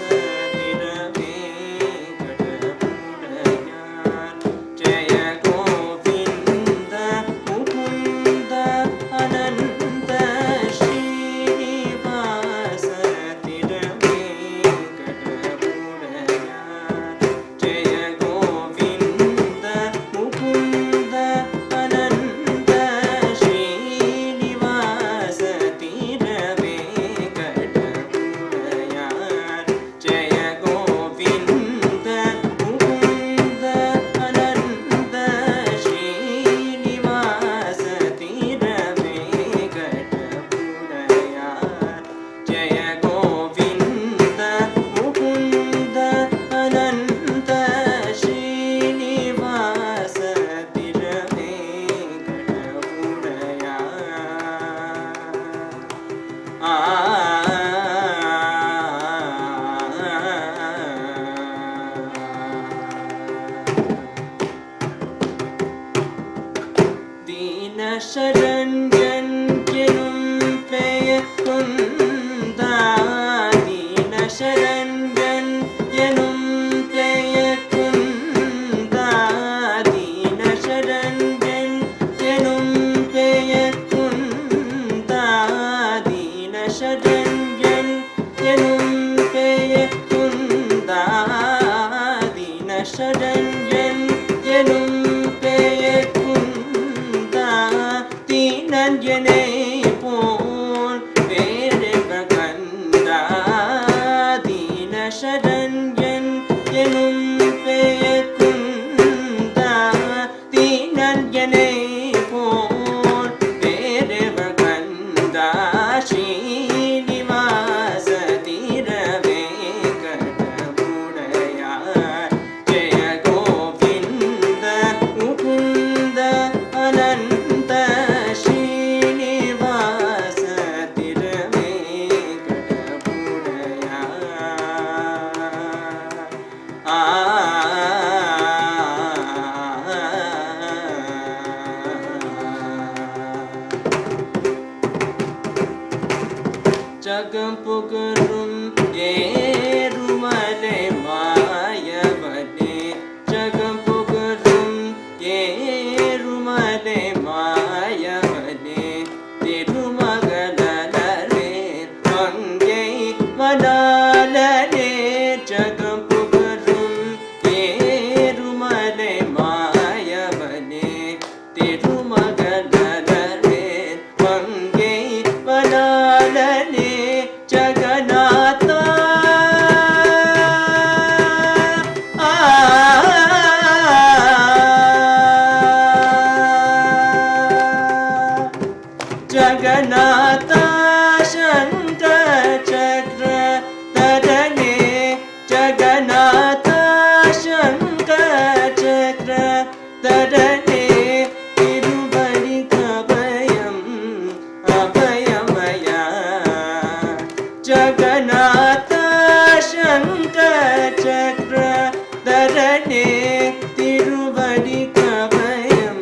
Tiravenkatapurayan Jaya Govinda Mukunda Ananta Srinivas Tiravenkatapurayan Jaya Govinda Mukunda Ananta Srinivas Tiravenkatapurayan Jaya Govinda Mukunda Ananta Srinivas Tiravenkatapurayan Jaya Govinda Mukunda Ananta Srinivas Dina Sharanjan Kenum Peyakunda Dina Sharanjan Kenum Peyakunda Dina Sharanjan Kenum Peyakunda Dina Sharanjan Kenum Peyakunda Dina Sharanjan Kenum Peyakunda Dinanjane Pol Verevaganda Dina Sharanjan Kenum Peyakunda Dinanjane Pol Verevaganda Srinivas Tiravenkatapurayan Jaya Govinda Mukunda Ananta Srinivas Tiravenkatapurayan Jagam Pugarum Yerumale Mayavane Jagam Pugarum Yerumale Mayavane Tirumagalare Mangai Manalane Jagam Pugarum Yerumale Mayavane Tirumagalare Mangai Manalane Jagannatha Jagannatha Shankar Chakra Tadane Jagannatha Shankar Chakra Tadane Tiruvali Kabayam Abhayamaya Jagannatha Shankar Chakra Tadane Tiruvali Kabayam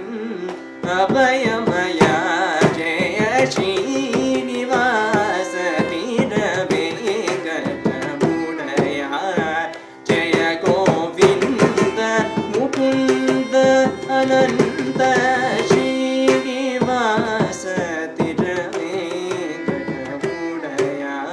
Abhayamaya Jaya Srinivas Tiravenkatapurayan Jaya Govinda Mukunda Ananta Srinivas Tiravenkatapurayan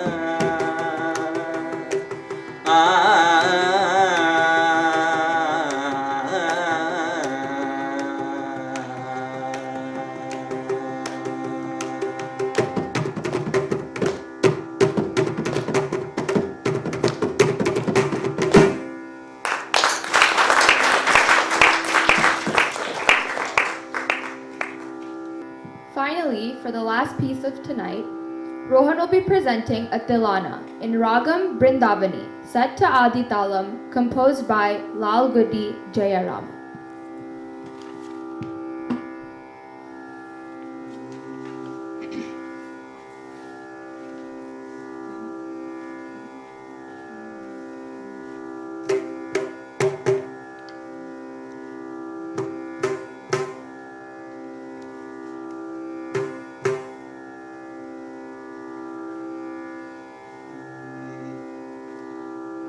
finally, for the last piece of tonight, Rohan will be presenting a Tilana in Ragam Brindavani, set to Adi Talam, composed by Lal Gudi Jayaram.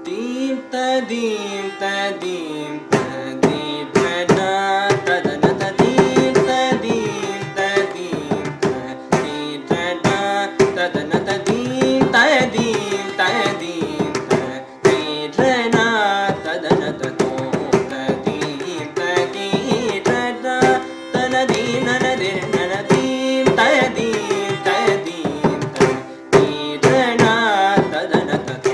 Deem ta deem ta deem ta deem ta na ta da na ta deem ta deem ta deem ta deem ta na ta da na ta deem ta deem ta deem ta deem ta na ta da na ta to ta deem ta deem ta na ta na deem na na de na na deem ta deem ta deem ta deem ta na ta da na ta to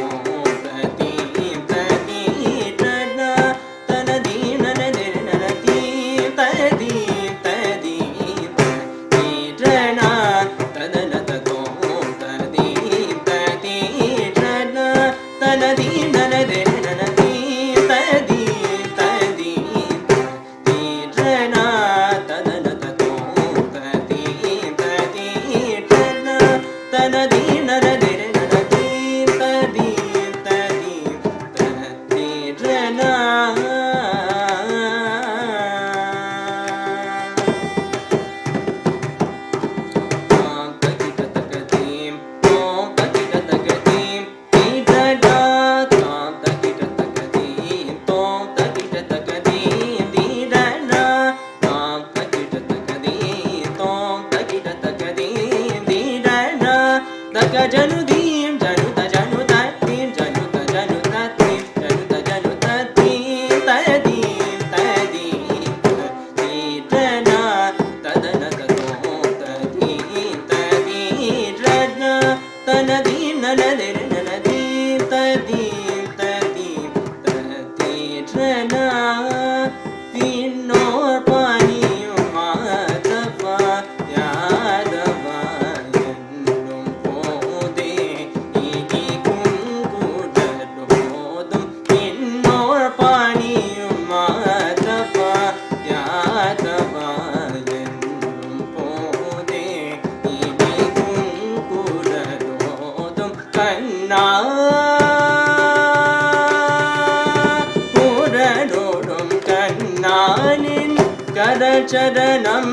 Charanam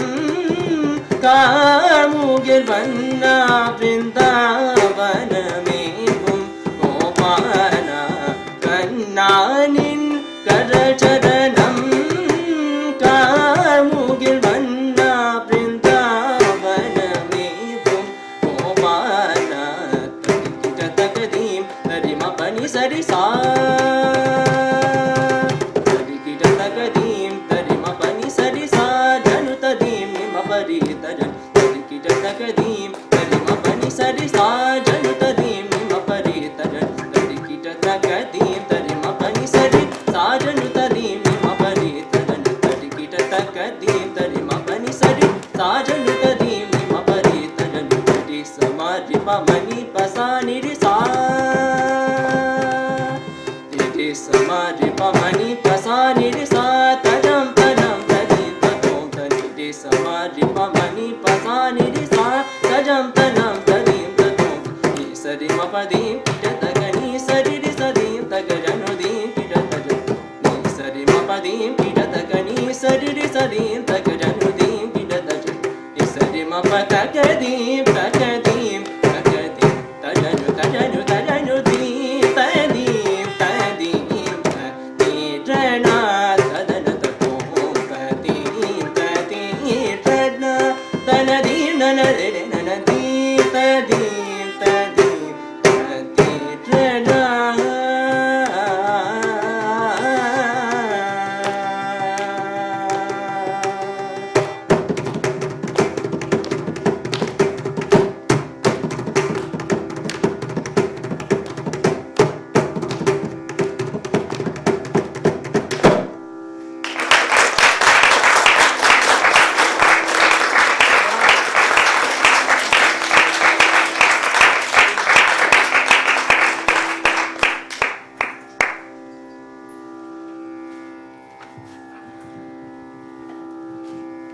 Kamugir Vanna Vrindavanamevum Gopana Kannanin Karacharanam Kamugir Vanna Vrindavanamevum Gopana Takadim Tarima Pani Sarisa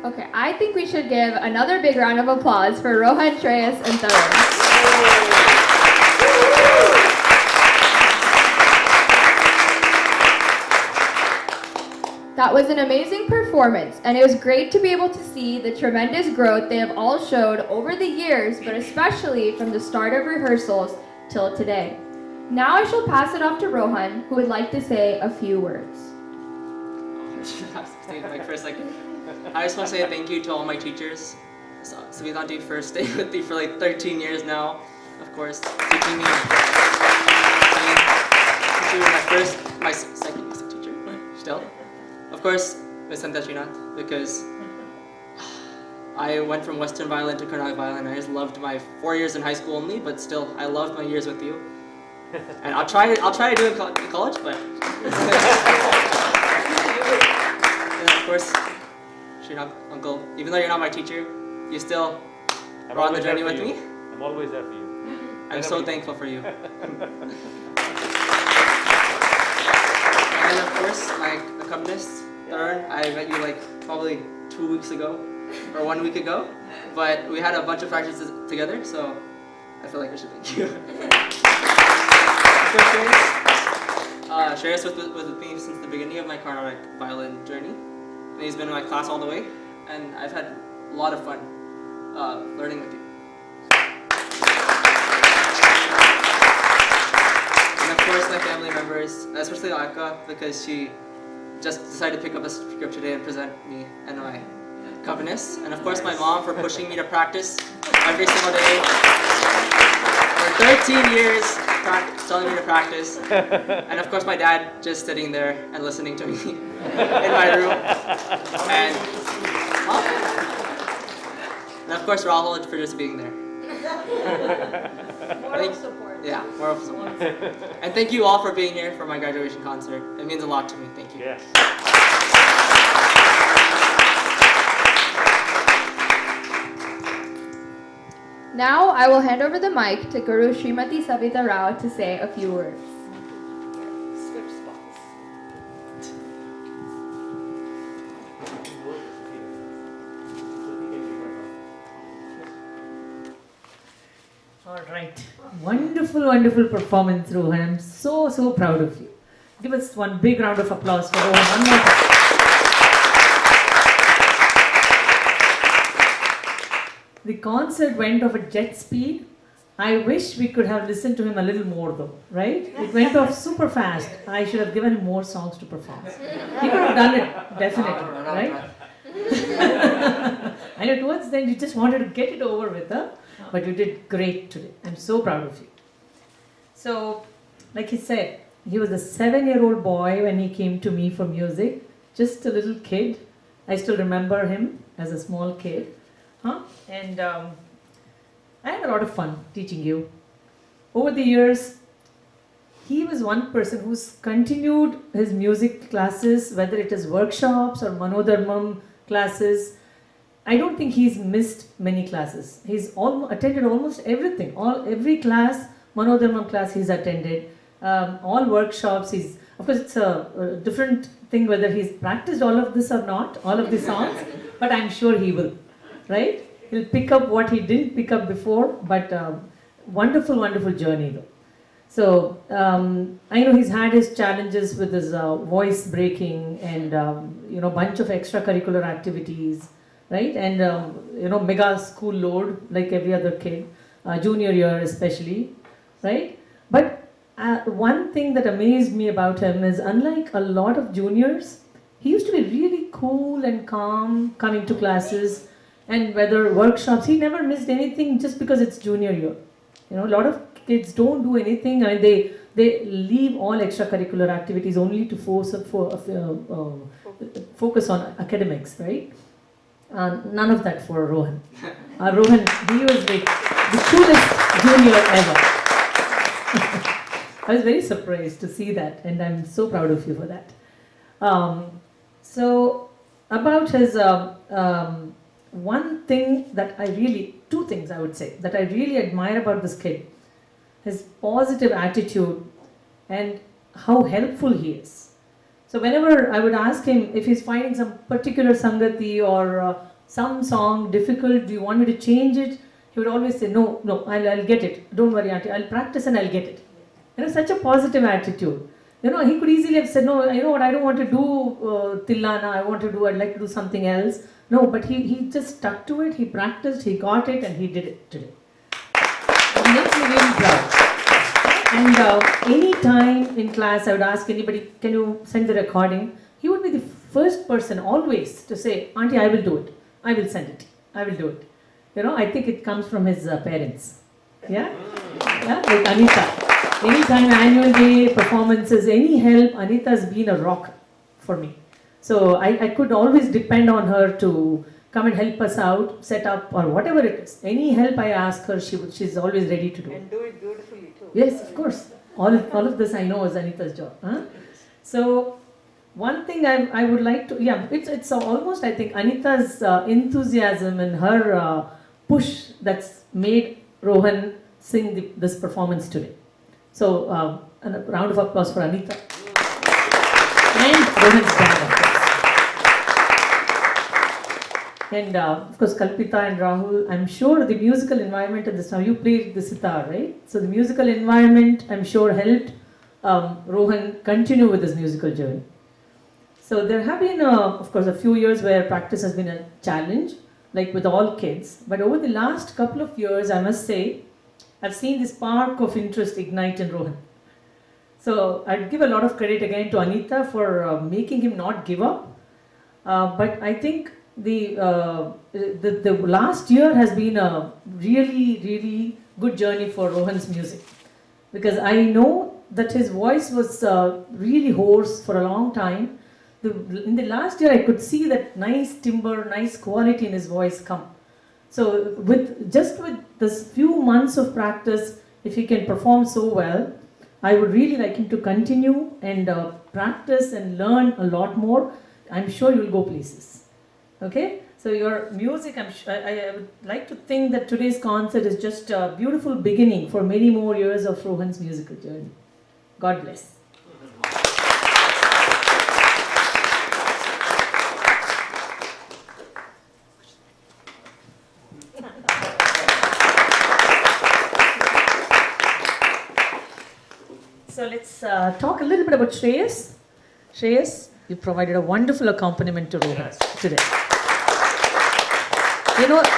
Okay, I think we should give another big round of applause for Rohan, Shreyas, and Tarun. That was an amazing performance, and it was great to be able to see the tremendous growth they have all showed over the years, but especially from the start of rehearsals till today. Now I shall pass it off to Rohan, who would like to say a few words. For a second. I just want to say thank you to all my teachers. Savitanti for staying with me for like 13 years now, of course, teaching me. My second music teacher, still. Of course, Miss Sandhya Srinath, because I went from Western violin to Carnatic violin. I just loved my 4 years in high school only, but still, I loved my years with you. And I'll try to do it in college, but. And of course, Srinath, Uncle, even though you're not my teacher, you still are on the journey with me. I'm always there for you. I'm so thankful for you. And then of course, my accompanist, Tarun, I met you like probably 2 weeks ago, or 1 week ago, but we had a bunch of practices together, so I feel like I should thank you. Of course, Shreyas was with me since the beginning of my Carnatic violin journey, and he's been in my class all the way, and I've had a lot of fun learning with you. And of course, my family members, especially Alka, because she just decided to pick up a script today and present me and my accompanist. And of course, my mom for pushing me to practice every single day. For 13 years, telling me to practice. And of course, my dad just sitting there and listening to me in my room. And of course, Rahul for just being there. Moral support. Yeah, moral support. And thank you all for being here for my graduation concert. It means a lot to me. Thank you. Yes. Now I will hand over the mic to Guru Srimati Savita Rao to say a few words. Switch spots. All right. Wonderful, wonderful performance, Rohan. I'm so, so proud of you. Give us one big round of applause for Rohan. One more time. The concert went off at jet speed. I wish we could have listened to him a little more though, right? It went off super fast. I should have given him more songs to perform. He could have done it, definitely, right? I know towards the end you just wanted to get it over with, huh? But you did great today. I'm so proud of you. So, like he said, he was a 7-year-old boy when he came to me for music. Just a little kid. I still remember him as a small kid. And I had a lot of fun teaching you. Over the years, he was one person who's continued his music classes, whether it is workshops or Manodharmam classes. I don't think he's missed many classes. He's attended almost everything. Every class, Manodharmam class he's attended. All workshops. Of course, it's a different thing whether he's practiced all of this or not, all of the songs, but I'm sure he will, right? He'll pick up what he didn't pick up before, but wonderful, wonderful journey though. So, I know he's had his challenges with his voice breaking and, bunch of extracurricular activities, right? And, mega school load like every other kid, junior year especially, right? But one thing that amazed me about him is unlike a lot of juniors, he used to be really cool and calm coming to classes and whether workshops, he never missed anything just because it's junior year. A lot of kids don't do anything. I mean, they leave all extracurricular activities only to focus on academics, right? None of that for Rohan. Rohan, he was the coolest junior ever. I was very surprised to see that, and I'm so proud of you for that. So, about his two things I would say that I really admire about this kid, his positive attitude and how helpful he is. So whenever I would ask him if he's finding some particular sangati or some song difficult, do you want me to change it? He would always say, no, I'll get it. Don't worry, auntie, I'll practice and I'll get it. Such a positive attitude. He could easily have said, no, you know what, I don't want to do Tillana, I'd like to do something else. No, but he just stuck to it, he practiced, he got it, and he did it today. It makes me really proud. And any time in class, I would ask anybody, can you send the recording? He would be the first person always to say, auntie, I will do it. I will send it. I will do it. I think it comes from his parents. Yeah? Like Anita. Anytime annual day performances, any help, Anita has been a rock for me. So I could always depend on her to come and help us out, set up, or whatever it is. Any help I ask her, she's always ready to do. And do it beautifully too. Yes, of course. All of this I know is Anita's job. Huh? So one thing I would like to, it's almost, I think, Anita's enthusiasm and her push that's made Rohan sing this performance today. So a round of applause for Anita and Rohan's dad. And of course Kalpita and Rahul, I'm sure the musical environment in this, now you played the sitar, right? So the musical environment, I'm sure, helped Rohan continue with his musical journey. So there have been, of course, a few years where practice has been a challenge, like with all kids. But over the last couple of years, I must say, I've seen this spark of interest ignite in Rohan. So I'd give a lot of credit again to Anita for making him not give up. But I think the last year has been a really, really good journey for Rohan's music. Because I know that his voice was really hoarse for a long time. In the last year, I could see that nice timbre, nice quality in his voice come. So with this few months of practice, if he can perform so well, I would really like him to continue and practice and learn a lot more. I'm sure you will go places. Okay? So your music, I would like to think that today's concert is just a beautiful beginning for many more years of Rohan's musical journey. God bless. So let's talk a little bit about Shreyas. Shreyas, you provided a wonderful accompaniment to Rohan today.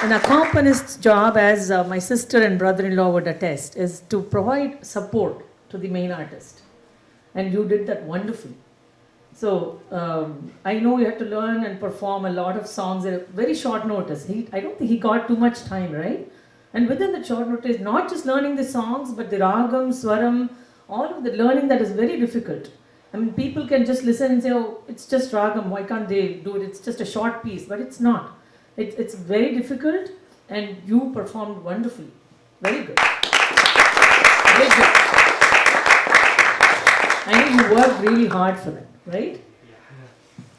An accompanist's job, as my sister and brother-in-law would attest, is to provide support to the main artist. And you did that wonderfully. So I know you had to learn and perform a lot of songs at a very short notice. I don't think he got too much time, right? And within the short notice, not just learning the songs, but the ragam, swaram, all of the learning that is very difficult. I mean, people can just listen and say, oh, it's just ragam, why can't they do it? It's just a short piece, but it's not. It's very difficult, and you performed wonderfully. Very good. Very good. I know you worked really hard for that, right?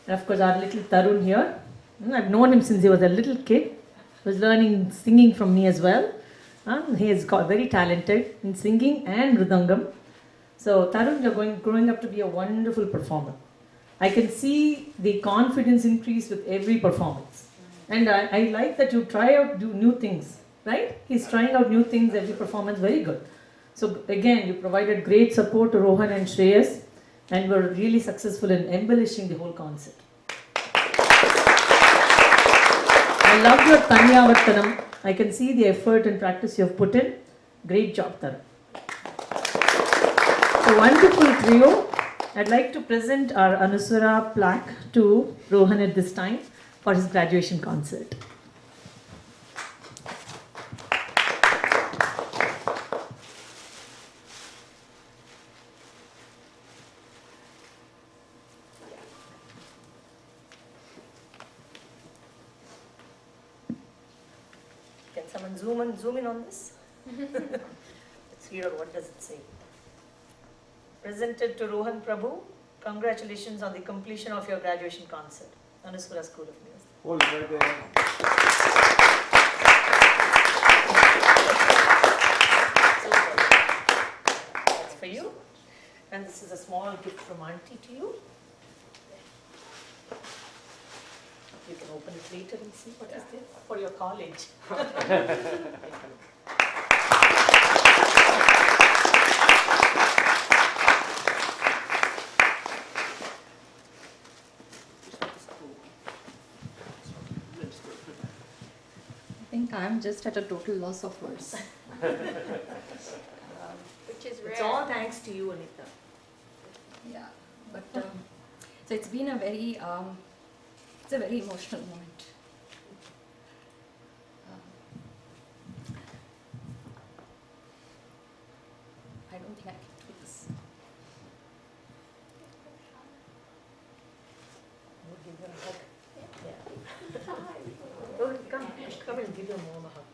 And of course, our little Tarun here, I've known him since he was a little kid. He was learning singing from me as well. He is very talented in singing and Mridangam. So Tarun, you're growing up to be a wonderful performer. I can see the confidence increase with every performance. And I like that you do new things, right? He's trying out new things every performance, very good. So again, you provided great support to Rohan and Shreyas, and were really successful in embellishing the whole concert. I love your Tanyavattanam. I can see the effort and practice you have put in. Great job, Tarun. A wonderful trio. I'd like to present our Anuswara plaque to Rohan at this time for his graduation concert. Can someone zoom in on this? Let's hear what does it say. Presented to Rohan Prabhu, congratulations on the completion of your graduation concert, Anuswara School of Music. Hold it right there. That's for you. And this is a small gift from Auntie to you. You can open it later and see what is there for your college. I think I'm just at a total loss of words. Which is rare. It's all thanks to you, Anita. Yeah, but so it's been a very, it's a very emotional moment. I don't think I can do this. We'll give her a hug. Yeah. Oh, come and give your mom a hug.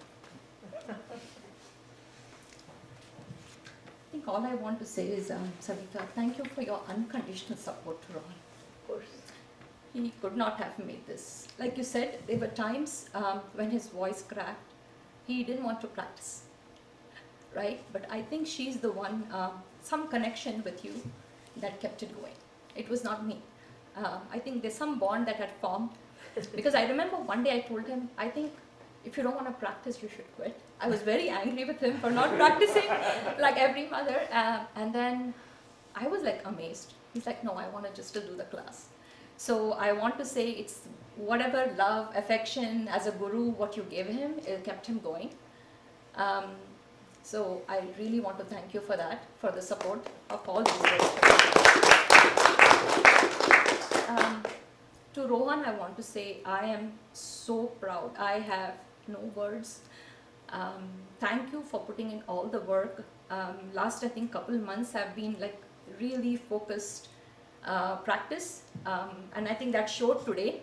I think all I want to say is, Savita, thank you for your unconditional support to Rohan. Of course. He could not have made this. Like you said, there were times when his voice cracked, he didn't want to practice, right? But I think she's the one, some connection with you that kept it going. It was not me. I think there's some bond that had formed. Because I remember one day I told him, I think if you don't want to practice, you should quit. I was very angry with him for not practicing, like every mother. And then I was like amazed. He's like, no, I want to just to do the class. So I want to say it's whatever love, affection as a guru, what you gave him, it kept him going. So I really want to thank you for that, for the support of all these years. To Rohan, I want to say I am so proud. I have no words. Thank you for putting in all the work. Last, I think, couple months have been like really focused practice, and I think that showed today,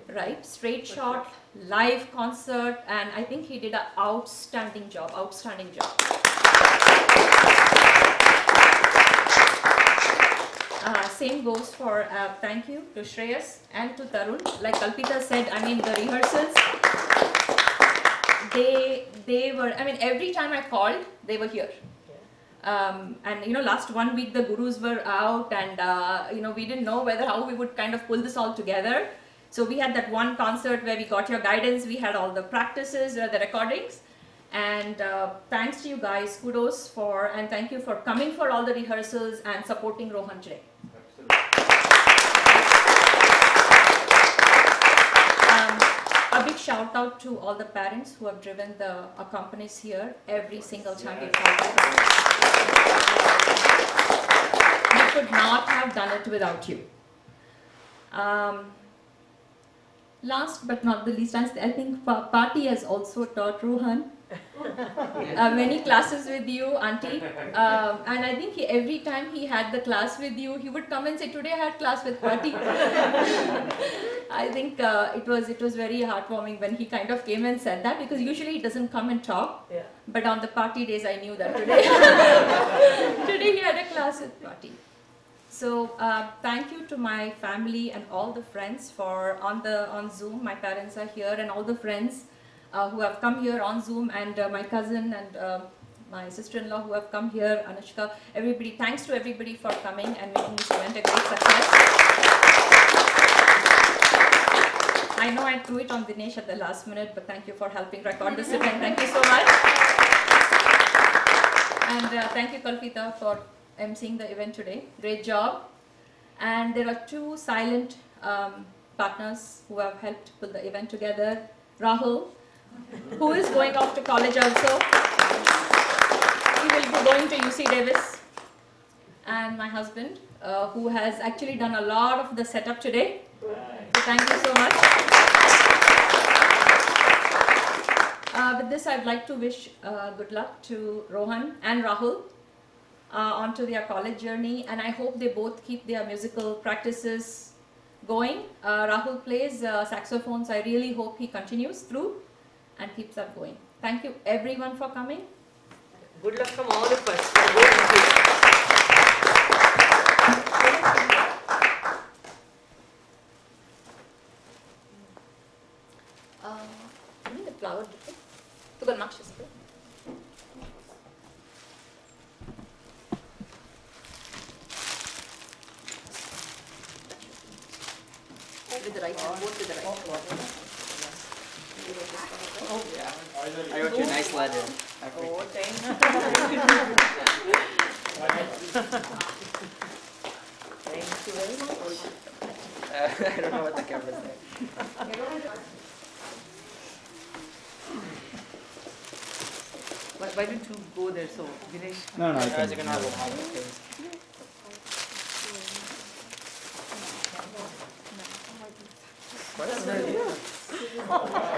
right? Straight shot, live concert, and I think he did an outstanding job. Same goes for thank you to Shreyas and to Tarun. Like Kalpita said, I mean the rehearsals, they were, I mean every time I called, they were here. And you know, last 1 week the gurus were out, and you know, we didn't know how we would kind of pull this all together. So we had that one concert where we got your guidance, we had all the practices, the recordings, and thanks to you guys, kudos for, and thank you for coming for all the rehearsals and supporting Rohan today. A big shout out to all the parents who have driven the accompanies here every single time we called them. We could not have done it without you. Last but not the least, I think Party has also taught Rohan many classes with you, Auntie. And I think every time he had the class with you, he would come and say, today I had class with Party. I think it was very heartwarming when he kind of came and said that, because usually he doesn't come and talk. Yeah. But on the Party days, I knew that today, today he had a class with Party. So thank you to my family and all the friends for on Zoom. My parents are here, and all the friends who have come here on Zoom, and my cousin and my sister-in-law who have come here, Anushka, everybody. Thanks to everybody for coming and making this event a great success. I know I threw it on Dinesh at the last minute, but thank you for helping record this event. Thank you so much. And thank you, Kalpita, for emceeing the event today. Great job. And there are two silent partners who have helped put the event together. Rahul, who is going off to college also. He will be going to UC Davis. And my husband, who has actually done a lot of the setup today. So thank you so much. With this, I'd like to wish good luck to Rohan and Rahul onto their college journey, and I hope they both keep their musical practices going. Rahul plays saxophone, so I really hope he continues through and keeps that going. Thank you everyone for coming. Good luck from all of us. Give me the flower bouquet. To the Nakshas. With the right hand, both with the right hand. Oh, yeah. I wrote you a nice letter. Oh, thank you. Thank you very much. I don't know what the camera's saying. Why don't you go there? So, Dinesh. No, you can have it.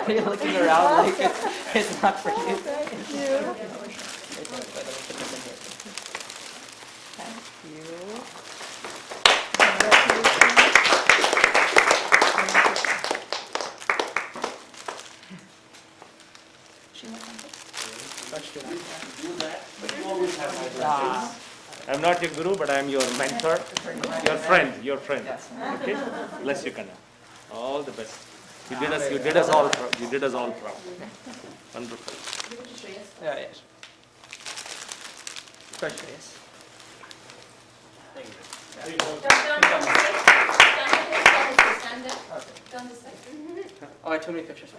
You're looking around like it's not for you. Thank you. I'm not your guru, but I'm your mentor, your friend. Okay? Bless you, Kanna. All the best. You did us all proud. Wonderful. Yeah, yes. Question, yes. Stand there. Turn this side. Oh, I have too many pictures.